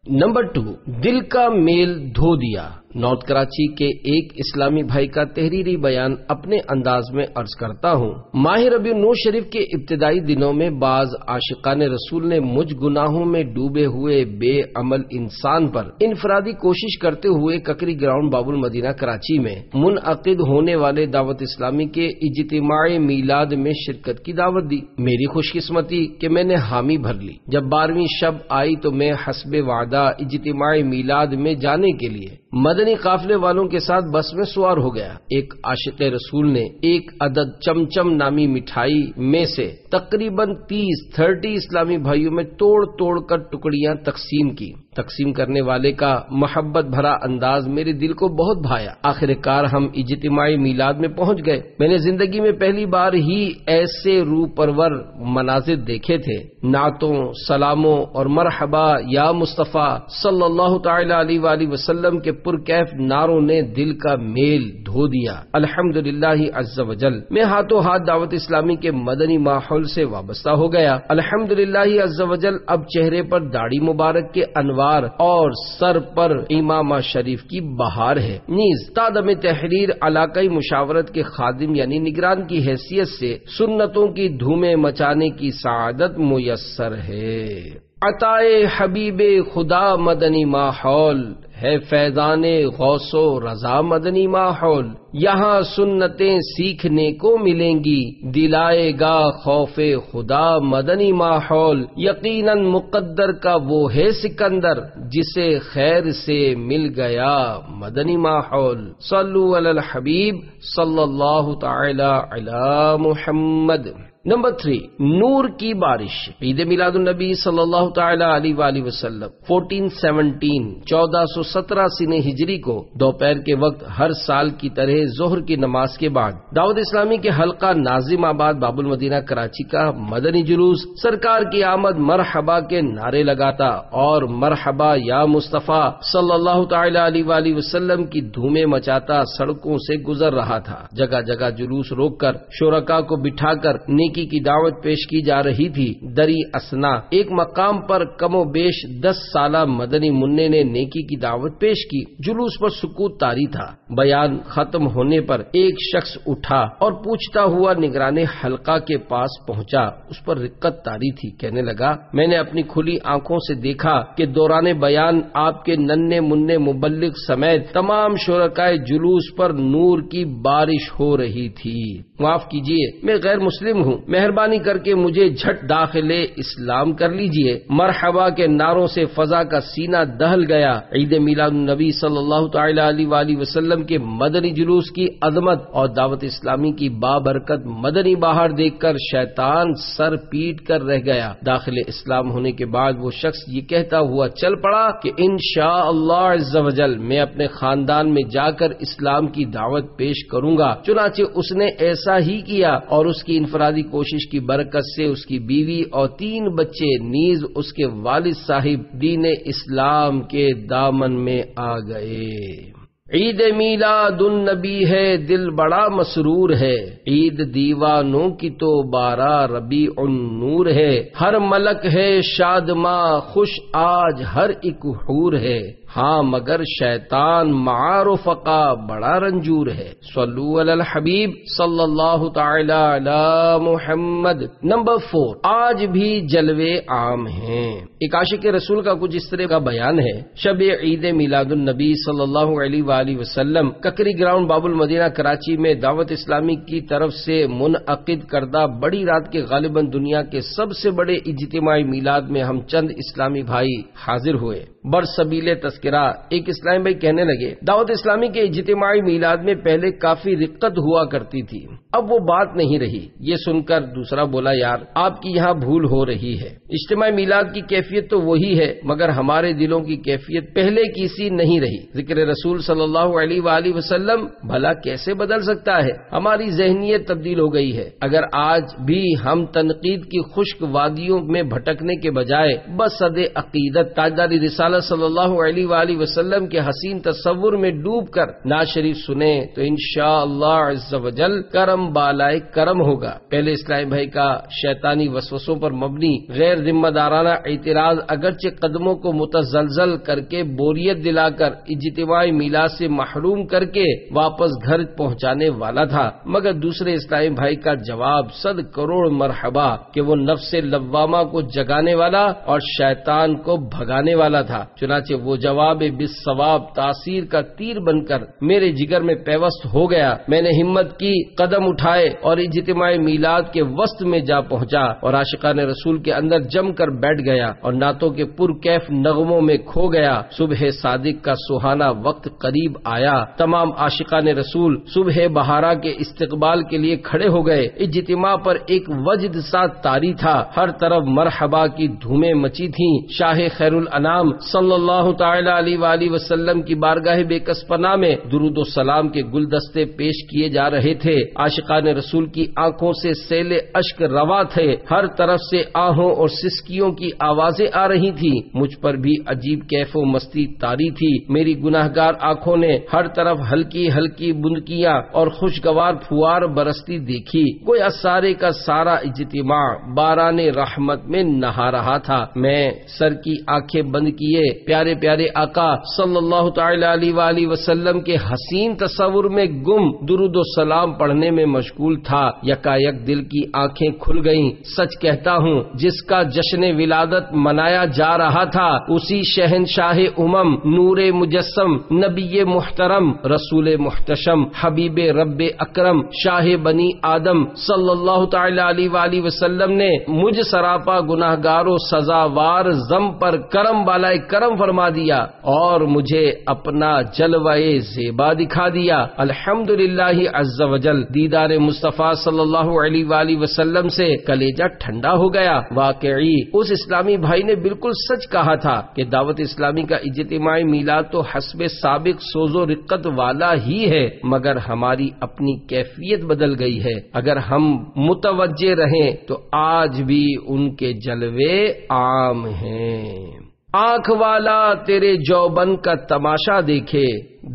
نمبر 2، دل کا میل دھو دیا۔ نارتھ کراچی کے ایک اسلامی بھائی کا تحریری بیان اپنے انداز میں عرض کرتا ہوں۔ ماہ ربیع النور شریف کے ابتدائی دنوں میں بعض عاشقان رسول نے مجھ گناہوں میں ڈوبے ہوئے بے عمل انسان پر انفرادی کوشش کرتے ہوئے ککری گراؤنڈ باب المدینہ کراچی میں منعقد ہونے والے دعوت اسلامی کے اجتماع میلاد میں شرکت کی دعوت دی۔ میری خوش قسمتی کہ میں نے حامی بھر لی۔ جب 12ویں شب آئی تو میں حسب وعدہ اجتماع میلاد میں جانے کے لیے مدنی قافلے والوں کے ساتھ بس میں سوار ہو گیا۔ ایک عاشق رسول نے ایک عدد چمچم نامی مٹھائی میں سے تقریباً 30 اسلامی بھائیوں میں توڑ کر ٹکڑیاں تقسیم کی۔ تقسیم کرنے والے کا محبت بھرا انداز میرے دل کو بہت بھایا۔ آخر کار ہم اجتماعی میلاد میں پہنچ گئے۔ میں نے زندگی میں پہلی بار ہی ایسے روح پرور مناظر دیکھے تھے۔ نعتوں، سلاموں اور مرحبا یا مصطفیٰ صلی اللہ تعالی علیہ وآلہ وسلم کے پرکیف نعروں نے دل کا میل دھو دیا۔ الحمدللہ عز وجل میں ہاتھوں ہاتھ دعوت اسلامی کے مدنی ماحول سے وابستہ ہو گیا۔ الحمدللہ عز وجل اب چہرے پر داڑھی مبارک کے انوار اور سر پر امامہ شریف کی بہار ہے۔ نیز تادم تحریر علاقائی مشاورت کے خادم یعنی نگران کی حیثیت سے سنتوں کی دھومیں مچانے کی سعادت میسر ہے۔ عطائے حبیب خدا مدنی ماحول ہے، فیضان غوث و رضا مدنی ماحول، یہاں سنتیں سیکھنے کو ملیں گی، دلائے گا خوف خدا مدنی ماحول، یقیناً مقدر کا وہ ہے سکندر جسے خیر سے مل گیا مدنی ماحول۔ صلو علی الحبیب صلی اللہ تعالی علی محمد۔ نمبر 3، نور کی بارش۔ عید میلاد النبی صلی اللہ تعالی علیہ وآلہ وسلم 1417 سن ہجری کو دوپہر کے وقت ہر سال کی طرح ظہر کی نماز کے بعد دعوت اسلامی کے حلقہ ناظم آباد باب المدینہ کراچی کا مدنی جلوس سرکار کی آمد مرحبا کے نعرے لگاتا اور مرحبا یا مصطفیٰ صلی اللہ تعالی علیہ وآلہ وسلم کی دھومیں مچاتا سڑکوں سے گزر رہا تھا۔ جگہ جگہ جلوس روک کر شرکا کو بٹھا کر نیکی کی دعوت پیش کی جا رہی تھی۔ دری اسنا ایک مقام پر کم و بیش 10 سالہ مدنی منع نے نیکی کی دعوت پیش کی۔ جلوس پر سکوت طاری تھا۔ بیان ختم ہونے پر ایک شخص اٹھا اور پوچھتا ہوا نگران حلقہ کے پاس پہنچا۔ اس پر رقت طاری تھی۔ کہنے لگا، میں نے اپنی کھلی آنکھوں سے دیکھا کہ دوران بیان آپ کے ننھے منع مبلغ سمیت تمام شرکائے جلوس پر نور کی بارش ہو رہی تھی۔ معاف کیجیے، میں غیر مسلم ہوں، مہربانی کر کے مجھے جھٹ داخل اسلام کر لیجئے۔ مرحبا کے نعروں سے فضا کا سینہ دہل گیا۔ عید میلاد النبی صلی اللہ تعالی علیہ وآلہ وسلم کے مدنی جلوس کی عظمت اور دعوت اسلامی کی بابرکت مدنی بہار دیکھ کر شیطان سر پیٹ کر رہ گیا۔ داخل اسلام ہونے کے بعد وہ شخص یہ کہتا ہوا چل پڑا کہ انشاءاللہ عز و جل میں اپنے خاندان میں جا کر اسلام کی دعوت پیش کروں گا۔ چنانچہ اس نے ایسا ہی کیا اور اس کی انفرادی کوشش کی برکت سے اس کی بیوی اور 3 بچے نیز اس کے والد صاحب دین اسلام کے دامن میں آ گئے۔ عید میلاد النبی ہے، دل بڑا مسرور ہے، عید دیوانوں کی تو 12 ربیع النور ہے، ہر ملک ہے شادماں خوش آج ہر ایک حور ہے، ہاں مگر شیطان مع رفقا بڑا رنجور ہے۔ صلو علی الحبیب صلی اللہ تعالی علی محمد۔ نمبر 4، آج بھی جلوے عام ہیں۔ ایک عاشق رسول کا کچھ اس طرح کا بیان ہے۔ شب عید میلاد النبی صلی اللہ علیہ وآلہ وسلم ککری گراؤنڈ باب المدینہ کراچی میں دعوت اسلامی کی طرف سے منعقد کردہ بڑی رات کے غالباً دنیا کے سب سے بڑے اجتماعی میلاد میں ہم چند اسلامی بھائی حاضر ہوئے۔ برسبیل تذکرہ ایک اسلامی بھائی کہنے لگے، دعوت اسلامی کے اجتماعی میلاد میں پہلے کافی رقت ہوا کرتی تھی، اب وہ بات نہیں رہی۔ یہ سن کر دوسرا بولا، یار آپ کی یہاں بھول ہو رہی ہے، اجتماعی میلاد کی کیفیت تو وہی ہے مگر ہمارے دلوں کی کیفیت پہلے کی سی نہیں رہی۔ ذکر رسول صلی اللہ علیہ وآلہ وسلم بھلا کیسے بدل سکتا ہے؟ ہماری ذہنیت تبدیل ہو گئی ہے۔ اگر آج بھی ہم تنقید کی خشک وادیوں میں بھٹکنے کے بجائے بصد عقیدت تاجدار رسالت صلی اللہ علیہ وآلہ وسلم کے حسین تصور میں ڈوب کر نعت شریف سنیں تو انشاءاللہ عز و جل کرم بالائے کرم ہوگا۔ پہلے اسلامی بھائی کا شیطانی وسوسوں پر مبنی غیر ذمہ دارانہ اعتراض اگرچہ قدموں کو متزلزل کر کے بوریت دلا کر اجتماعی میلاد سے محروم کر کے واپس گھر پہنچانے والا تھا، مگر دوسرے اسلامی بھائی کا جواب 100 کروڑ مرحبا کہ وہ نفس لوامہ کو جگانے والا اور شیطان کو بھگانے والا تھا۔ چنانچہ وہ جواب بالثواب تاثیر کا تیر بن کر میرے جگر میں پیوست ہو گیا۔ میں نے ہمت کی، قدم اٹھائے اور اجتماعی میلاد کے وسط میں جا پہنچا اور عاشقان رسول کے اندر جم کر بیٹھ گیا اور نعتوں کے پرکیف نغموں میں کھو گیا۔ صبح صادق کا سہانا وقت قریب آیا۔ تمام عاشقان رسول صبح بہارا کے استقبال کے لیے کھڑے ہو گئے۔ اجتماع پر ایک وجد سا طاری تھا، ہر طرف مرحبا کی دھومیں مچی تھیں۔ شاہ خیر الانام صلی اللہ تعالی علیہ وآلہ وسلم کی بارگاہ بے کس پناہ میں درود و سلام کے گلدستے پیش کیے جا رہے تھے۔ عاشقان رسول کی آنکھوں سے سیل اشک روا تھے، ہر طرف سے آہوں اور سسکیوں کی آوازیں آ رہی تھی۔ مجھ پر بھی عجیب کیف و مستی طاری تھی۔ میری گناہگار آنکھوں نے ہر طرف ہلکی ہلکی بندکیاں اور خوشگوار پھوار برستی دیکھی، گویا سارے کا سارا اجتماع باران رحمت میں نہا رہا تھا۔ میں سر کی آنکھیں بند کیے پیارے پیارے آقا صلی اللہ تعالی علیہ وآلہ وسلم کے حسین تصور میں گم درود و سلام پڑھنے میں مشغول تھا۔ یکایک دل کی آنکھیں کھل گئیں۔ سچ کہتا ہوں، جس کا جشن ولادت منایا جا رہا تھا اسی شہنشاہ امم، نور مجسم، نبی محترم، رسول محتشم، حبیب رب اکرم، شاہ بنی آدم صلی اللہ تعالی علیہ وآلہ وسلم نے مجھ سراپا گناہگار و سزاوار ضم پر کرم بالائے کرم فرما دیا اور مجھے اپنا جلوہ زیبا دکھا دیا۔ الحمدللہ عز و جل دیدار مصطفیٰ صلی اللہ علیہ وآلہ وسلم سے کلیجہ ٹھنڈا ہو گیا۔ واقعی اس اسلامی بھائی نے بالکل سچ کہا تھا کہ دعوت اسلامی کا اجتماعی میلاد تو حسب سابق سوز و رقت والا ہی ہے، مگر ہماری اپنی کیفیت بدل گئی ہے۔ اگر ہم متوجہ رہیں تو آج بھی ان کے جلوے عام ہیں۔ آنکھ والا تیرے جوبن کا تماشا دیکھے،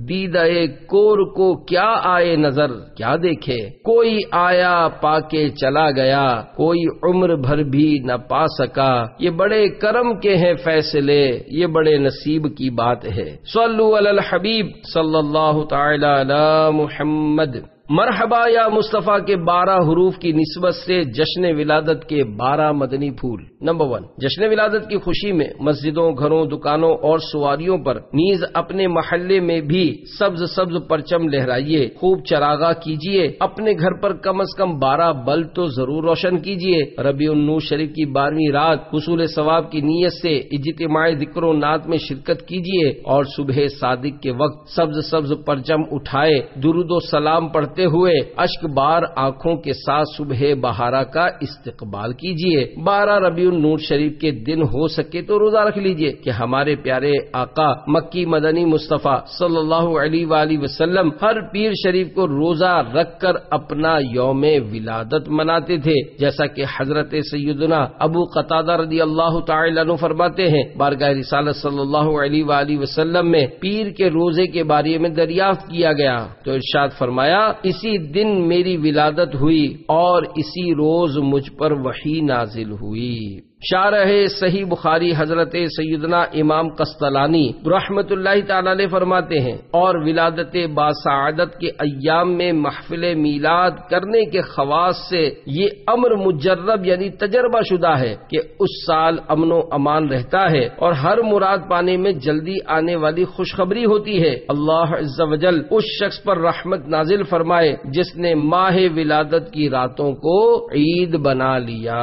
دیدہ کور کو کیا آئے نظر کیا دیکھے۔ کوئی آیا پا کے چلا گیا، کوئی عمر بھر بھی نہ پا سکا۔ یہ بڑے کرم کے ہیں فیصلے، یہ بڑے نصیب کی بات ہے۔ صلو علی الحبیب صلی اللہ تعالی علی محمد۔ مرحبا یا مصطفیٰ کے 12 حروف کی نسبت سے جشن ولادت کے 12 مدنی پھول۔ نمبر 1، جشن ولادت کی خوشی میں مسجدوں، گھروں، دکانوں اور سواریوں پر نیز اپنے محلے میں بھی سبز سبز پرچم لہرائیے، خوب چراغاں کیجیے، اپنے گھر پر کم از کم 12 بلب تو ضرور روشن کیجیے۔ ربیع النور شریف کی 12ویں رات حصول ثواب کی نیت سے اجتماعی ذکر و نعت میں شرکت کیجیے اور صبح صادق کے وقت سبز سبز پرچم اٹھائے درود و سلام پڑھتے ہوئے اشک بار آنکھوں کے ساتھ صبح بہارا کا استقبال کیجیے۔ 12 ربیع النور شریف کے دن ہو سکے تو روزہ رکھ لیجیے کہ ہمارے پیارے آقا مکی مدنی مصطفیٰ صلی اللہ علیہ وآلہ وسلم ہر پیر شریف کو روزہ رکھ کر اپنا یوم ولادت مناتے تھے، جیسا کہ حضرت سیدنا ابو قتادہ رضی اللہ تعالی عنہ فرماتے ہیں، بارگاہ رسالت صلی اللہ علیہ وآلہ وسلم میں پیر کے روزے کے بارے میں دریافت کیا گیا تو ارشاد فرمایا، اسی دن میری ولادت ہوئی اور اسی روز مجھ پر وحی نازل ہوئی۔ شارح صحیح بخاری حضرت سیدنا امام قسطلانی رحمت اللہ تعالی علیہ فرماتے ہیں، اور ولادت باسعادت کے ایام میں محفل میلاد کرنے کے خواص سے یہ امر مجرب یعنی تجربہ شدہ ہے کہ اس سال امن و امان رہتا ہے اور ہر مراد پانے میں جلدی آنے والی خوشخبری ہوتی ہے۔ اللہ عز و جل اس شخص پر رحمت نازل فرمائے جس نے ماہ ولادت کی راتوں کو عید بنا لیا۔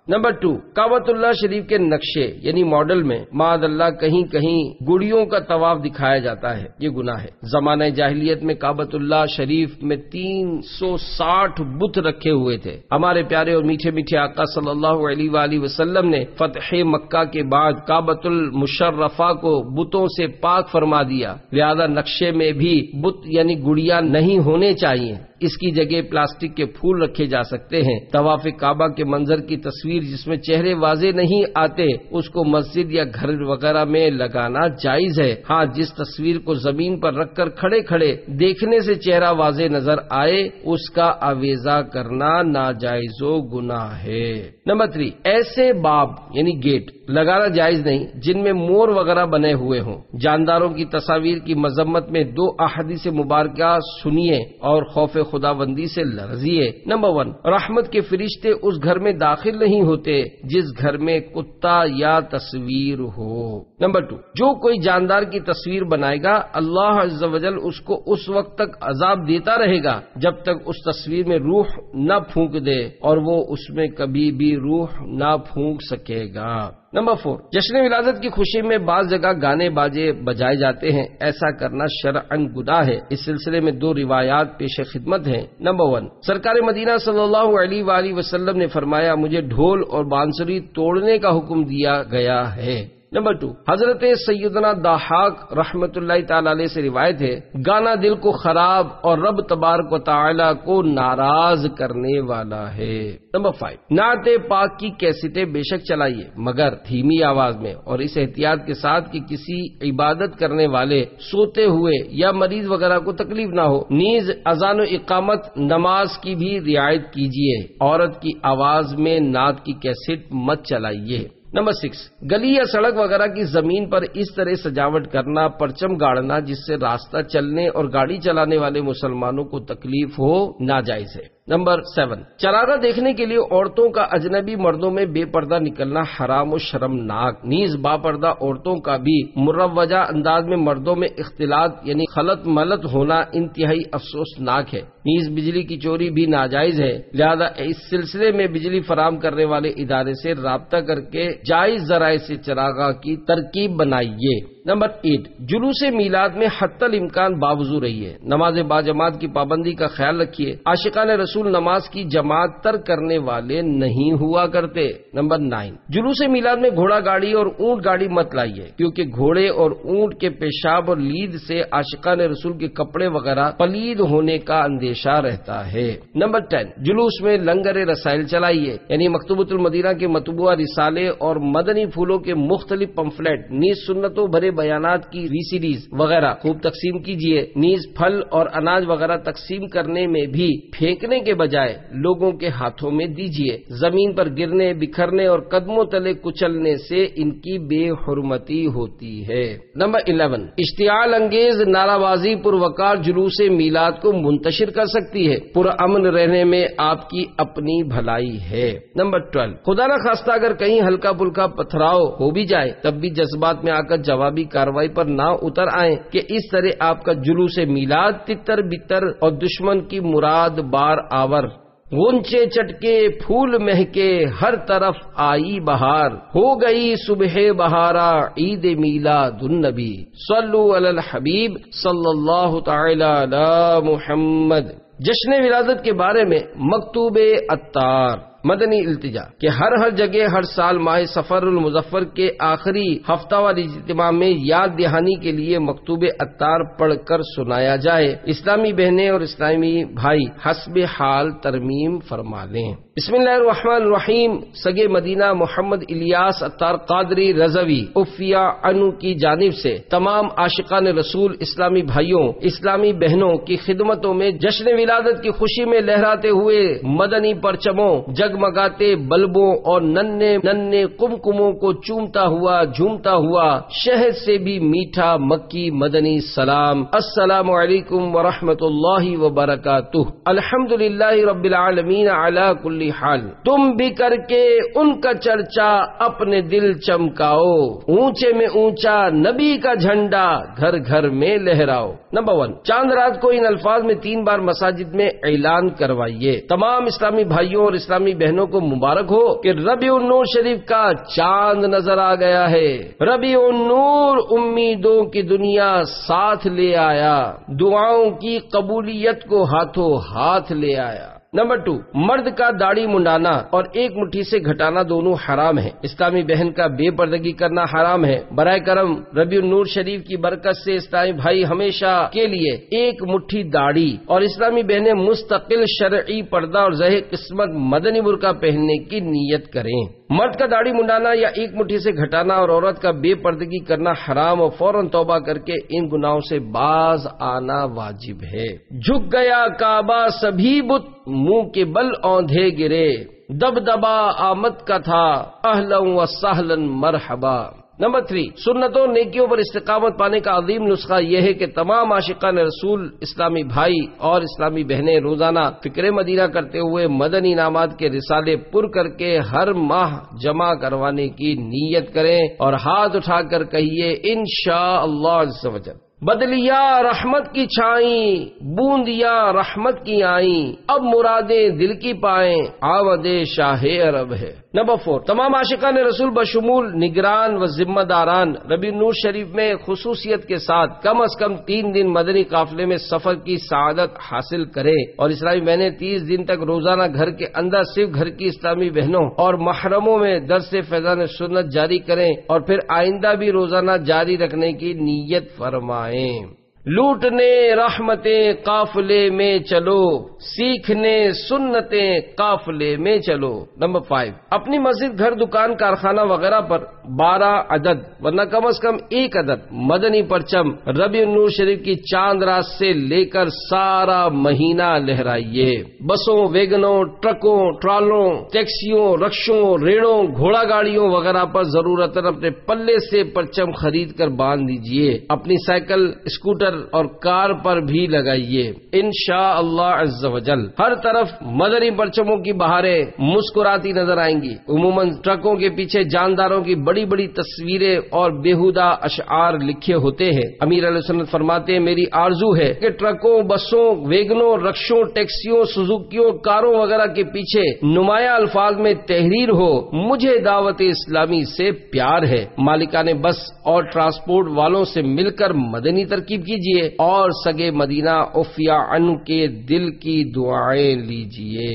نمبر 2، کعبۃ اللہ شریف کے نقشے یعنی ماڈل میں معاذ اللہ کہیں کہیں گڑیوں کا طواف دکھایا جاتا ہے، یہ گناہ ہے۔ زمانہ جاہلیت میں کعبۃ اللہ شریف میں 360 بت رکھے ہوئے تھے۔ ہمارے پیارے اور میٹھے میٹھے آقا صلی اللہ علیہ وآلہ وسلم نے فتح مکہ کے بعد کعبۃ المشرفہ کو بتوں سے پاک فرما دیا، لہذا نقشے میں بھی بت یعنی گڑیاں نہیں ہونے چاہیے، اس کی جگہ پلاسٹک کے پھول رکھے جا سکتے ہیں۔ طواف کعبہ کے منظر کی تصویر جس میں چہرے واضح نہیں آتے اس کو مسجد یا گھر وغیرہ میں لگانا جائز ہے۔ ہاں، جس تصویر کو زمین پر رکھ کر کھڑے کھڑے دیکھنے سے چہرہ واضح نظر آئے اس کا آویزہ کرنا ناجائز و گناہ ہے۔ نمبر 3، ایسے باب یعنی گیٹ لگانا جائز نہیں جن میں مور وغیرہ بنے ہوئے ہوں۔ جانداروں کی تصاویر کی مذمت میں 2 احادیث مبارکہ سنیے اور خوف خداوندی سے لرزیے۔ نمبر 1، رحمت کے فرشتے اس گھر میں داخل نہیں ہوتے جس گھر میں کتا یا تصویر ہو۔ نمبر 2، جو کوئی جاندار کی تصویر بنائے گا اللہ عز و جل اس کو اس وقت تک عذاب دیتا رہے گا جب تک اس تصویر میں روح نہ پھونک دے اور وہ اس میں کبھی بھی روح نہ پھونک سکے گا۔ نمبر 4، جشن ولادت کی خوشی میں بعض جگہ گانے باجے بجائے جاتے ہیں، ایسا کرنا شرعاً گناہ ہے۔ اس سلسلے میں 2 روایات پیش خدمت ہیں۔ نمبر 1، سرکار مدینہ صلی اللہ علیہ وآلہ وسلم نے فرمایا مجھے ڈھول اور بانسری توڑنے کا حکم دیا گیا ہے۔ نمبر 2، حضرت سیدنا ضحاک رحمت اللہ تعالی علیہ سے روایت ہے گانا دل کو خراب اور رب تبارک و تعالی کو ناراض کرنے والا ہے۔ نمبر 5، نعت پاک کی کیسٹیں بے شک چلائیے مگر دھیمی آواز میں اور اس احتیاط کے ساتھ کہ کسی عبادت کرنے والے سوتے ہوئے یا مریض وغیرہ کو تکلیف نہ ہو۔ نیز اذان و اقامت نماز کی بھی رعایت کیجیے۔ عورت کی آواز میں نعت کی کیسٹ مت چلائیے۔ نمبر 6، گلی یا سڑک وغیرہ کی زمین پر اس طرح سجاوٹ کرنا، پرچم گاڑنا جس سے راستہ چلنے اور گاڑی چلانے والے مسلمانوں کو تکلیف ہو ناجائز ہے۔ نمبر 7، چراغاں دیکھنے کے لیے عورتوں کا اجنبی مردوں میں بے پردہ نکلنا حرام و شرمناک، نیز با پردہ عورتوں کا بھی مروجہ انداز میں مردوں میں اختلاط یعنی خلط ملط ہونا انتہائی افسوسناک ہے۔ نیز بجلی کی چوری بھی ناجائز ہے، لہذا اس سلسلے میں بجلی فراہم کرنے والے ادارے سے رابطہ کر کے جائز ذرائع سے چراغاں کی ترکیب بنائیے۔ نمبر 8، جلوس میلاد میں حتی الامکان باوضو رہیے، نماز باجماعت کی پابندی کا خیال رکھیے۔ عاشقان رسول نماز کی جماعت ترک کرنے والے نہیں ہوا کرتے۔ نمبر 9، جلوس میلاد میں گھوڑا گاڑی اور اونٹ گاڑی مت لائیے کیونکہ گھوڑے اور اونٹ کے پیشاب اور لید سے عاشقان رسول کے کپڑے وغیرہ پلید ہونے کا اندیشہ رہتا ہے۔ نمبر 10، جلوس میں لنگر رسائل چلائیے یعنی مکتوبۃ المدینہ کے مطبوعہ رسالے اور مدنی پھولوں کے مختلف پمفلٹ، نیز سنتوں بھرے بیانات کی ریسیڈیز وغیرہ خوب تقسیم کیجیے۔ نیز پھل اور اناج وغیرہ تقسیم کرنے میں بھی پھینکنے کے بجائے لوگوں کے ہاتھوں میں دیجیے۔ زمین پر گرنے، بکھرنے اور قدموں تلے کچلنے سے ان کی بے حرمتی ہوتی ہے۔ نمبر 11، اشتعال انگیز نعرہ بازی پروقار جلوس میلاد کو منتشر کر سکتی ہے، پرامن رہنے میں آپ کی اپنی بھلائی ہے۔ نمبر 12، خدا نہ خواستہ اگر کہیں ہلکا پھلکا پتھراؤ ہو بھی جائے تب بھی جذبات میں آ کر جوابی کارروائی پر نہ اتر آئیں کہ اس طرح آپ کا جلوس میلاد تتر بتر اور دشمن کی مراد بار آور۔ غنچے چٹکے پھول مہکے ہر طرف آئی بہار، ہو گئی صبح بہارا عید میلاد النبی، صلو علی الحبیب صلی اللہ تعالی علی محمد۔ جشن ولادت کے بارے میں مکتوب عطار مدنی التجا کہ ہر جگہ ہر سال ماہ سفر المظفر کے آخری ہفتہ وار اجتماع میں یاد دہانی کے لیے مکتوب عطار پڑھ کر سنایا جائے۔ اسلامی بہنیں اور اسلامی بھائی حسب حال ترمیم فرما لیں۔ بسم اللہ الرحمن الرحیم۔ سگے مدینہ محمد الیاس عطار قادری رضوی عفیہ عنہ کی جانب سے تمام عاشقان رسول اسلامی بھائیوں اسلامی بہنوں کی خدمتوں میں جشن ولادت کی خوشی میں لہراتے ہوئے مدنی پرچموں، جگ جگمگاتے بلبوں اور ننھے ننھے کمکموں کو چومتا ہوا جھومتا ہوا شہد سے بھی میٹھا مکی مدنی سلام، السلام علیکم ورحمۃ اللہ وبرکاتہ، الحمدللہ رب العالمین علی کل حال۔ تم بھی کر کے ان کا چرچا اپنے دل چمکاؤ، اونچے میں اونچا نبی کا جھنڈا گھر گھر میں لہراؤ۔ نمبر 1، چاند رات کو ان الفاظ میں 3 بار مساجد میں اعلان کروائیے۔ تمام اسلامی بھائیوں اور اسلامی بہنوں کو مبارک ہو کہ ربیع النور شریف کا چاند نظر آ گیا ہے۔ ربیع النور امیدوں کی دنیا ساتھ لے آیا، دعاؤں کی قبولیت کو ہاتھوں ہاتھ لے آیا۔ نمبر 2، مرد کا داڑھی منڈانا اور ایک مٹھی سے گھٹانا دونوں حرام ہے۔ اسلامی بہن کا بے پردگی کرنا حرام ہے۔ برائے کرم ربیع النور شریف کی برکت سے اسلامی بھائی ہمیشہ کے لیے ایک مٹھی داڑھی اور اسلامی بہنیں مستقل شرعی پردہ اور زہ قسمت مدنی برقع پہننے کی نیت کریں۔ مرد کا داڑھی منڈانا یا ایک مٹھی سے گھٹانا اور عورت کا بے پردگی کرنا حرام اور فوراً توبہ کر کے ان گناہوں سے باز آنا واجب ہے۔ جھک گیا کعبہ سبھی بت، منہ کے بل اوندھے گرے، دبدبا آمد کا تھا، اہلا و سہلا مرحبا۔ نمبر 3، سنتوں نیکیوں پر استقامت پانے کا عظیم نسخہ یہ ہے کہ تمام عاشقان رسول اسلامی بھائی اور اسلامی بہنیں روزانہ فکر مدینہ کرتے ہوئے مدنی انعامات کے رسالے پر کر کے ہر ماہ جمع کروانے کی نیت کریں اور ہاتھ اٹھا کر کہیے انشاءاللہ عز و جل۔ بدلیا رحمت کی چھائیں، بوندیاں رحمت کی آئیں، اب مرادیں دل کی پائیں، آمد شاہ عرب ہے۔ نمبر 4، تمام عاشقان رسول بشمول نگران و ذمہ داران ربیع النور شریف میں خصوصیت کے ساتھ کم از کم 3 دن مدنی قافلے میں سفر کی سعادت حاصل کریں اور اسلامی بہنیں 30 دن تک روزانہ گھر کے اندر صرف گھر کی اسلامی بہنوں اور محرموں میں درس فیضان سنت جاری کریں اور پھر آئندہ بھی روزانہ جاری رکھنے کی نیت فرمائیں۔ لوٹنے رحمتیں قافلے میں چلو، سیکھنے سنتیں قافلے میں چلو۔ نمبر 5، اپنی مسجد گھر دکان کارخانہ وغیرہ پر 12 عدد ورنہ کم از کم 1 عدد مدنی پرچم ربیع النور شریف کی چاند رات سے لے کر سارا مہینہ لہرائیے۔ بسوں، ویگنوں، ٹرکوں، ٹرالوں، ٹیکسیوں، رکشوں، ریڑوں، گھوڑا گاڑیوں وغیرہ پر ضرورتاً اپنے پلے سے پرچم خرید کر باندھ دیجیے۔ اپنی سائیکل، اسکوٹر اور کار پر بھی لگائیے۔ انشاءاللہ عز و جل ہر طرف مدنی پرچموں کی بہاریں مسکراتی نظر آئیں گی۔ عموماً ٹرکوں کے پیچھے جانداروں کی بڑی بڑی تصویریں اور بےہودہ اشعار لکھے ہوتے ہیں۔ امیر علیہ سنت فرماتے ہیں میری آرزو ہے کہ ٹرکوں، بسوں، ویگنوں، رکشوں، ٹیکسیوں، سوزوکیوں، کاروں وغیرہ کے پیچھے نمایاں الفاظ میں تحریر ہو مجھے دعوت اسلامی سے پیار ہے۔ مالکان بس اور ٹرانسپورٹ والوں سے مل کر مدنی ترکیب کیجیے اور سگے مدینہ عفیا عنہ کے دل کی دعائیں لیجیے۔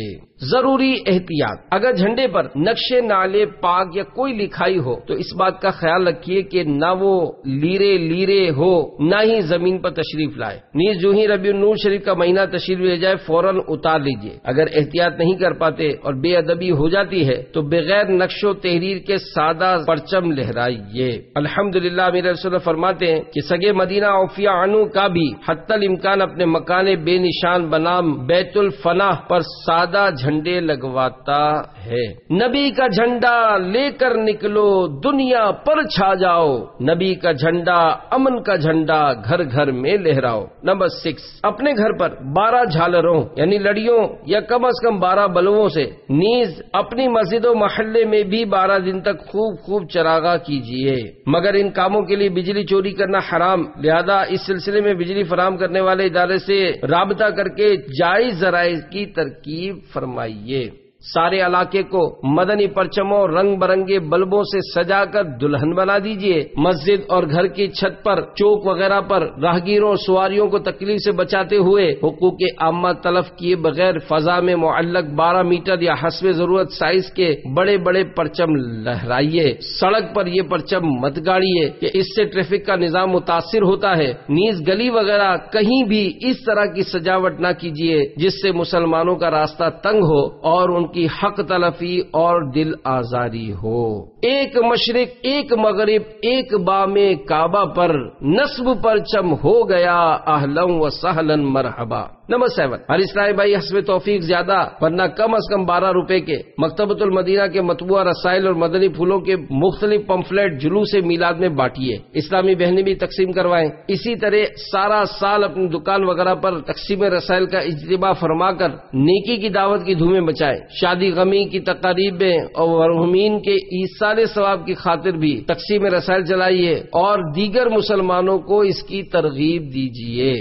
ضروری احتیاط، اگر جھنڈے پر نقشے نالے پاک یا کوئی لکھائی ہو تو اس بات کا خیال رکھیے کہ نہ وہ لیرے لیرے ہو نہ ہی زمین پر تشریف لائے۔ نیز جو ہی ربیع النور شریف کا مہینہ تشریف لے جائے فوراً اتار لیجیے۔ اگر احتیاط نہیں کر پاتے اور بے ادبی ہو جاتی ہے تو بغیر نقش و تحریر کے سادہ پرچم لہرائیے۔ الحمدللہ امیر رسول فرماتے ہیں کہ سگے مدینہ عفیا عنہ کا بھی حتی الامکان اپنے مکان بے نشان بنام بیت الفناہ پر سادہ جھنڈے لگواتا ہے۔ نبی کا جھنڈا لے کر نکلو، دنیا پر چھا جاؤ، نبی کا جھنڈا امن کا جھنڈا گھر گھر میں لہراؤ۔ نمبر 6، اپنے گھر پر 12 جھالروں یعنی لڑیوں یا کم از کم 12 بلووں سے، نیز اپنی مسجد و محلے میں بھی 12 دن تک خوب چراغاں کیجیے، مگر ان کاموں کے لیے بجلی چوری کرنا حرام، لہذا اس سلسلے میں بجلی فراہم کرنے والے ادارے سے رابطہ کر کے جائز ذرائع کی ترکیب فرمائیے۔ سارے علاقے کو مدنی پرچموں رنگ برنگے بلبوں سے سجا کر دلہن بنا دیجیے۔ مسجد اور گھر کی چھت پر، چوک وغیرہ پر راہگیروں سواریوں کو تکلیف سے بچاتے ہوئے حقوق عامہ تلف کیے بغیر فضا میں معلق 12 میٹر یا حسب ضرورت سائز کے بڑے بڑے پرچم لہرائیے۔ سڑک پر یہ پرچم مت گاڑیے کہ اس سے ٹریفک کا نظام متاثر ہوتا ہے۔ نیز گلی وغیرہ کہیں بھی اس طرح کی سجاوٹ نہ کیجیے جس سے مسلمانوں کا راستہ تنگ ہو اور ان کی حق تلفی اور دل آزاری ہو۔ ایک مشرق، ایک مغرب، ایک بام کعبہ پر نصب پرچم ہو گیا، اہلا و سہلا مرحبا۔ نمبر 7، ہر اسلامی بھائی حسب توفیق زیادہ ورنہ کم از کم 12 روپے کے مکتبۃ المدینہ کے مطبوعہ رسائل اور مدنی پھولوں کے مختلف پمفلٹ جلوس میلاد میں بانٹیے، اسلامی بہنیں بھی تقسیم کروائیں۔ اسی طرح سارا سال اپنی دکان وغیرہ پر تقسیم رسائل کا اجتماع فرما کر نیکی کی دعوت کی دھومیں مچائیں۔ شادی غمی کی تقاریبیں اور مرحومین کے ایصال ثواب کی خاطر بھی تقسیم رسائل چلائیے اور دیگر مسلمانوں کو اس کی ترغیب دیجیے۔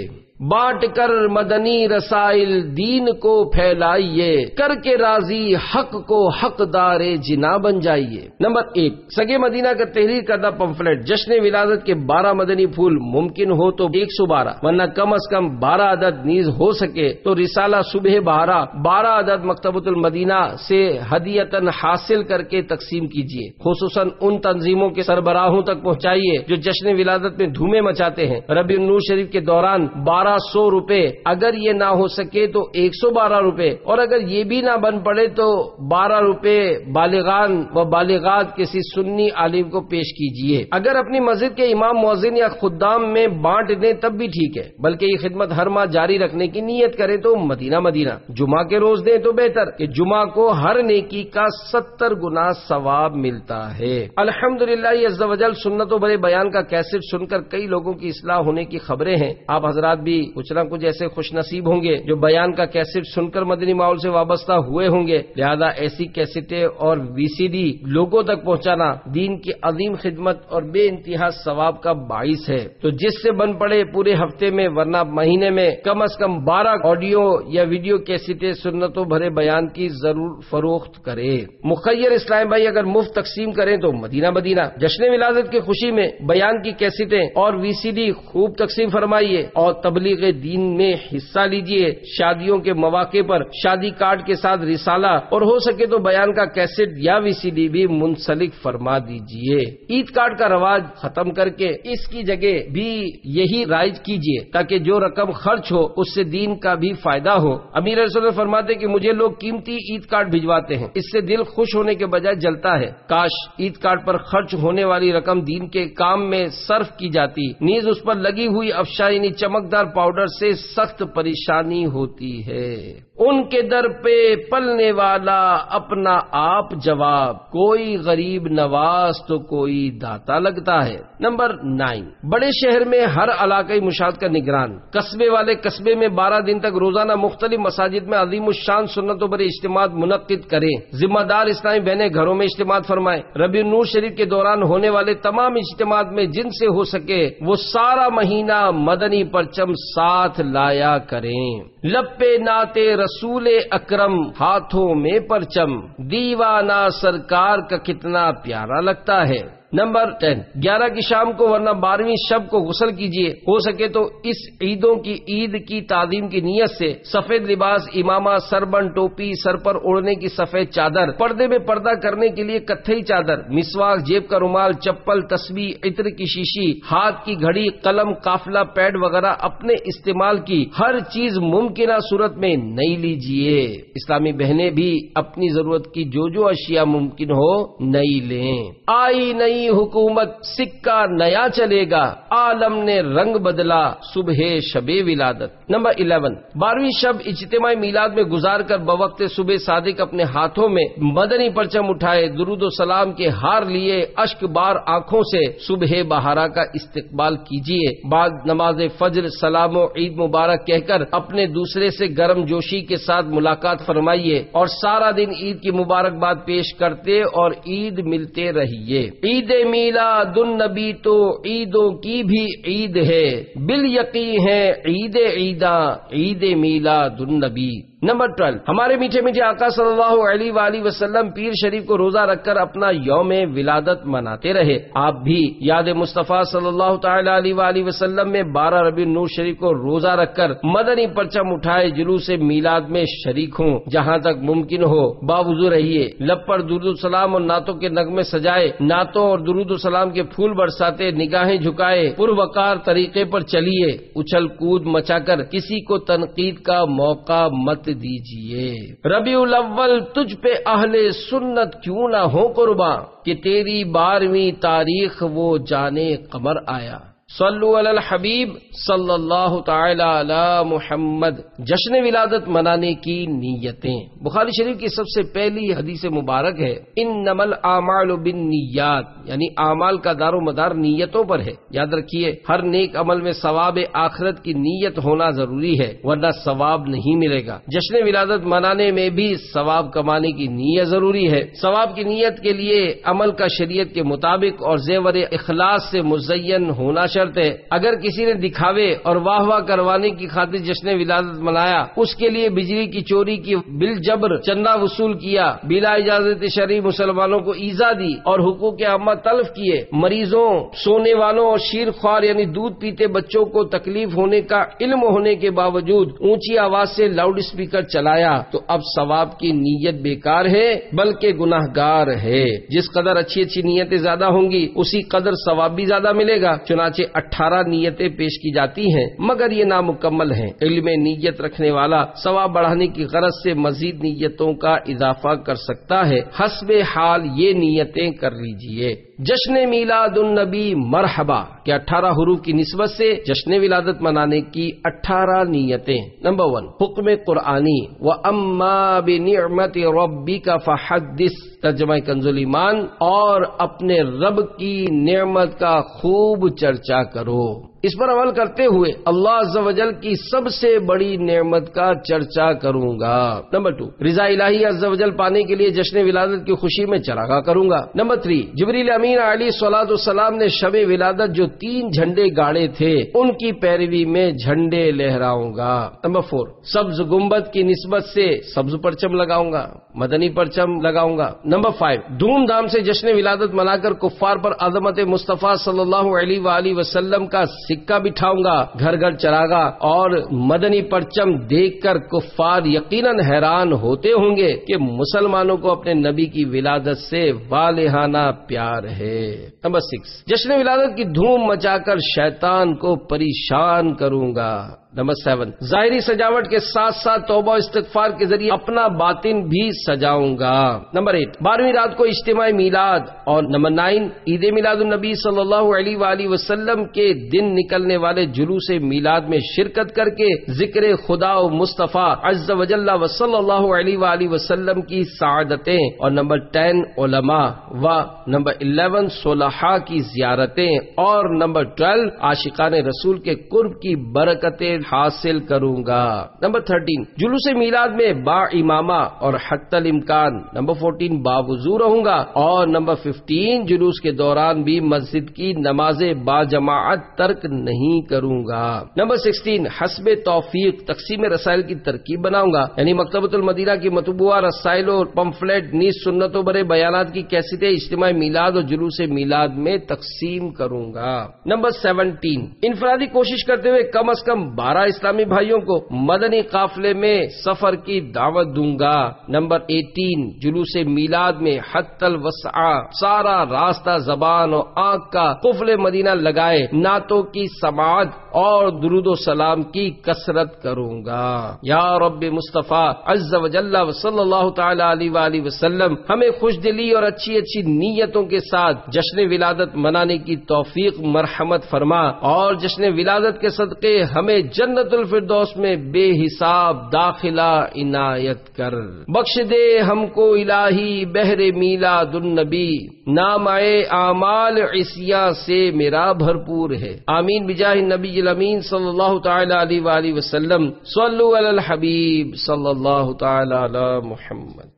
بانٹ کر مدنی رسائل دین کو پھیلائیے، کر کے راضی حق کو حقدار جنا بن جائیے۔ نمبر 8، سگے مدینہ کا تحریر کردہ پمفلٹ جشن ولادت کے 12 مدنی پھول، ممکن ہو تو 112 ورنہ کم از کم 12 عدد، نیز ہو سکے تو رسالہ صبح بہارا 12 عدد مکتبۃ المدینہ سے ہدیتاً حاصل کر کے تقسیم کیجیے، خصوصاً ان تنظیموں کے سربراہوں تک پہنچائیے جو جشن ولادت میں دھومیں مچاتے ہیں۔ ربیع النور شریف کے دوران 1200 روپے، اگر یہ نہ ہو سکے تو 112 روپے، اور اگر یہ بھی نہ بن پڑے تو 12 روپے بالغان و بالغات کسی سنی عالم کو پیش کیجیے۔ اگر اپنی مسجد کے امام مؤذن یا خدام میں بانٹ دیں تب بھی ٹھیک ہے، بلکہ یہ خدمت ہر ماہ جاری رکھنے کی نیت کریں تو مدینہ جمعہ کے روز دیں تو بہتر کہ جمعہ کو ہر نیکی کا 70 گنا ثواب ملتا ہے۔ الحمدللہ عز و جل سنت و بڑے بیان کا کیسٹ سن کر کئی لوگوں کی اصلاح ہونے کی خبریں ہیں۔ آپ حضرات بھی کچھ نہ کچھ ایسے خوش نصیب ہوں گے جو بیان کا کیسٹ سن کر مدنی ماحول سے وابستہ ہوئے ہوں گے، لہذا ایسی کیسٹیں اور VCD لوگوں تک پہنچانا دین کی عظیم خدمت اور بے انتہا ثواب کا باعث ہے۔ تو جس سے بن پڑے پورے ہفتے میں ورنہ مہینے میں کم از کم 12 آڈیو یا ویڈیو کیسٹیں سنتوں بھرے بیان کی ضرور فروخت کرے۔ مخیر اسلام بھائی اگر مفت تقسیم کریں تو مدینہ جشن ولادت کی خوشی میں بیان کی کیسٹیں اور VCD خوب تقسیم فرمائیے اور تبلیغ دین میں حصہ لیجیے۔ شادیوں کے مواقع پر شادی کارڈ کے ساتھ رسالہ اور ہو سکے تو بیان کا کیسٹ یا VCD بھی منسلک فرما دیجیے۔ عید کارڈ کا رواج ختم کر کے اس کی جگہ بھی یہی رائج کیجیے تاکہ جو رقم خرچ ہو اس سے دین کا بھی فائدہ ہو۔ امیر رسول فرماتے کہ مجھے لوگ قیمتی عید کارڈ بھجواتے ہیں، اس سے دل خوش ہونے کے بجائے جلتا ہے، کاش عید کارڈ پر خرچ ہونے والی رقم دین کے کام میں صرف کی جاتی، نیز اس پر لگی ہوئی افشا یعنی چمکدار پاؤڈر سے سخت پریشانی ہوتی ہے۔ ان کے در پہ پلنے والا اپنا آپ جواب، کوئی غریب نواز تو کوئی داتا لگتا ہے۔ نمبر 9، بڑے شہر میں ہر علاقائی مشاہد کا نگران، قصبے والے قصبے میں 12 دن تک روزانہ مختلف مساجد میں عظیم الشان سنتوں پر اجتماعات منعقد کریں۔ ذمہ دار اسلامی بہنیں گھروں میں اجتماعات فرمائیں۔ ربیع النور شریف کے دوران ہونے والے تمام اجتماعات میں جن سے ہو سکے وہ سارا مہینہ مدنی پرچم ساتھ لایا کریں۔ لب پہ نعت رسول اکرم، ہاتھوں میں پرچم، دیوانہ سرکار کا کتنا پیارا لگتا ہے۔ نمبر 10، 11 کی شام کو ورنہ 12ویں شب کو غسل کیجیے، ہو سکے تو اس عیدوں کی عید کی تعظیم کی نیت سے سفید لباس، امامہ، سربند، ٹوپی، سر پر اوڑھنے کی سفید چادر، پردے میں پردہ کرنے کے لیے کتھئی چادر، مسواک، جیب کا رومال، چپل، تسبیح، عطر کی شیشی، ہاتھ کی گھڑی، قلم، قافلہ، پیڈ وغیرہ اپنے استعمال کی ہر چیز ممکنہ صورت میں نئی لیجیے۔ اسلامی بہنیں بھی اپنی ضرورت کی جو اشیاء ممکن ہو نئی لیں۔ آئی نئی حکومت، سکہ نیا چلے گا، عالم نے رنگ بدلا، صبح شب ولادت۔ نمبر 11، 12ویں شب اجتماعی میلاد میں گزار کر بوقت صبح صادق اپنے ہاتھوں میں مدنی پرچم اٹھائے، درود و سلام کے ہار لیے اشک بار آنکھوں سے صبح بہارا کا استقبال کیجیے۔ بعد نماز فجر سلام و عید مبارک کہہ کر اپنے دوسرے سے گرم جوشی کے ساتھ ملاقات فرمائیے اور سارا دن عید کی مبارکباد پیش کرتے اور عید ملتے رہیے۔ عید میلاد النبی تو عیدوں کی بھی عید ہے، بالیقین ہے عید عیداں، عید میلاد النبی۔ نمبر 12، ہمارے میٹھے میٹھے آقا صلی اللہ علیہ وآلہ وسلم پیر شریف کو روزہ رکھ کر اپنا یوم ولادت مناتے رہے۔ آپ بھی یاد مصطفیٰ صلی اللہ تعالی علیہ وآلہ وسلم میں 12 ربیع النور شریف کو روزہ رکھ کر مدنی پرچم اٹھائے جلوس میلاد میں شریک ہوں۔ جہاں تک ممکن ہو باوضو رہیے، لب پر درود السلام اور نعتوں کے نغمے سجائے، نعتوں اور درود السلام کے پھول برساتے، نگاہیں جھکائے پروقار طریقے پر چلیے، اچھل کود مچا کر کسی کو تنقید کا موقع مت دیجیے۔ ربیع الاول تجھ پہ اہل سنت کیوں نہ ہو قرباں، کہ تیری 12ویں تاریخ وہ جانے قمر آیا۔ صلو علی الحبیب صلی اللہ تعالی علی محمد۔ جشن ولادت منانے کی نیتیں۔ بخاری شریف کی سب سے پہلی حدیث مبارک ہے انما الاعمال بالنیات، یعنی اعمال کا دار و مدار نیتوں پر ہے۔ یاد رکھیے ہر نیک عمل میں ثواب آخرت کی نیت ہونا ضروری ہے، ورنہ ثواب نہیں ملے گا۔ جشن ولادت منانے میں بھی ثواب کمانے کی نیت ضروری ہے۔ ثواب کی نیت کے لیے عمل کا شریعت کے مطابق اور زیور اخلاص سے مزین ہونا شرط ہے۔ اگر کسی نے دکھاوے اور واہ واہ کروانے کی خاطر جشن ولادت منایا، اس کے لیے بجلی کی چوری کی بالجبر چندہ وصول کیا، بلا اجازت شرعی مسلمانوں کو ایذا دی اور حقوق عامہ تلف کیے، مریضوں، سونے والوں اور شیر خوار یعنی دودھ پیتے بچوں کو تکلیف ہونے کا علم ہونے کے باوجود اونچی آواز سے لاؤڈ اسپیکر چلایا تو اب ثواب کی نیت بیکار ہے بلکہ گناہ گار ہے۔ جس قدر اچھی اچھی نیتیں زیادہ ہوں گی اسی قدر ثواب بھی زیادہ ملے گا۔ چنانچہ 18 نیتیں پیش کی جاتی ہیں مگر یہ نامکمل ہیں۔ علم نیت رکھنے والا ثواب بڑھانے کی غرض سے مزید نیتوں کا اضافہ کر سکتا ہے، حسب حال یہ نیتیں کر لیجئے۔ جشن میلاد النبی مرحبا کہ 18 حروف کی نسبت سے جشن ولادت منانے کی 18 نیتیں۔ نمبر 1 حکم قرآنی وَأَمَّا بِنِعْمَةِ رَبِّكَ فَحَدِّثْ، ترجمہ کنز ایمان، اور اپنے رب کی نعمت کا خوب چرچا کرو۔ اس پر عمل کرتے ہوئے اللہ عز و جل کی سب سے بڑی نعمت کا چرچا کروں گا۔ نمبر 2 رضا الہی عز و جل پانے کے لیے جشن ولادت کی خوشی میں چراغاں کروں گا۔ نمبر 3 جبریل امین علیہ الصلوۃ والسلام نے شب ولادت جو 3 جھنڈے گاڑے تھے ان کی پیروی میں جھنڈے لہراؤں گا۔ نمبر 4 سبز گنبد کی نسبت سے سبز پرچم لگاؤں گا، مدنی پرچم لگاؤں گا۔ نمبر 5 دھوم دھام سے جشن ولادت منا کر کفار پر عظمت مصطفیٰ صلی اللہ علیہ وآلہ وسلم کا سکہ بٹھاؤں گا۔ گھر گھر چراغا اور مدنی پرچم دیکھ کر کفار یقیناً حیران ہوتے ہوں گے کہ مسلمانوں کو اپنے نبی کی ولادت سے والہانہ پیار ہے۔ نمبر 6 جشن ولادت کی دھوم مچا کر شیطان کو پریشان کروں گا۔ نمبر 7 ظاہری سجاوٹ کے ساتھ ساتھ توبہ و استغفار کے ذریعے اپنا باطن بھی سجاؤں گا۔ نمبر 8 12ویں رات کو اجتماعی میلاد، اور نمبر 9 عید میلاد النبی صلی اللہ علیہ وآلہ وسلم کے دن نکلنے والے جلوس میلاد میں شرکت کر کے ذکر خدا و مصطفیٰ عز و جل و صلی اللہ علیہ وآلہ وسلم کی سعادتیں، اور نمبر 10 علماء و نمبر 11 صلحاء کی زیارتیں، اور نمبر 12 عاشقان رسول کے قرب کی برکتیں حاصل کروں گا۔ نمبر 13 جلوس میلاد میں با امامہ اور حتی الامکان۔ نمبر 14 باوضو رہوں گا، اور نمبر 15 جلوس کے دوران بھی مسجد کی نماز با جماعت ترک نہیں کروں گا۔ نمبر 16 حسب توفیق تقسیم رسائل کی ترکیب بناؤں گا، یعنی مکتبۃ المدینہ کی مطبوعہ رسائل اور پمفلٹ نیز سنتوں برے بیانات کی کیسٹیں اجتماعی میلاد اور جلوس میلاد میں تقسیم کروں گا۔ نمبر 17 انفرادی کوشش کرتے ہوئے کم از کم 12 اسلامی بھائیوں کو مدنی قافلے میں سفر کی دعوت دوں گا۔ نمبر 18 جلوس میلاد میں حتی الوسع سارا راستہ زبان اور آنکھ کا قفل مدینہ لگائے نعتوں کی سماعت اور درود و سلام کی کثرت کروں گا۔ یا رب مصطفیٰ عز و جل و صلی اللہ تعالی علیہ وآلہ وسلم ہمیں خوش دلی اور اچھی اچھی نیتوں کے ساتھ جشن ولادت منانے کی توفیق مرحمت فرما، اور جشن ولادت کے صدقے ہمیں جنت الفردوس میں بے حساب داخلہ عنایت کر۔ بخش دے ہم کو الہی بہر میلاد النبی، نام اعمال عصیاں سے میرا بھرپور ہے۔ آمین بجاہ النبی الامین صلی اللہ تعالی علیہ وآلہ وسلم۔ صلو علی الحبیب صلی اللہ تعالی علی محمد۔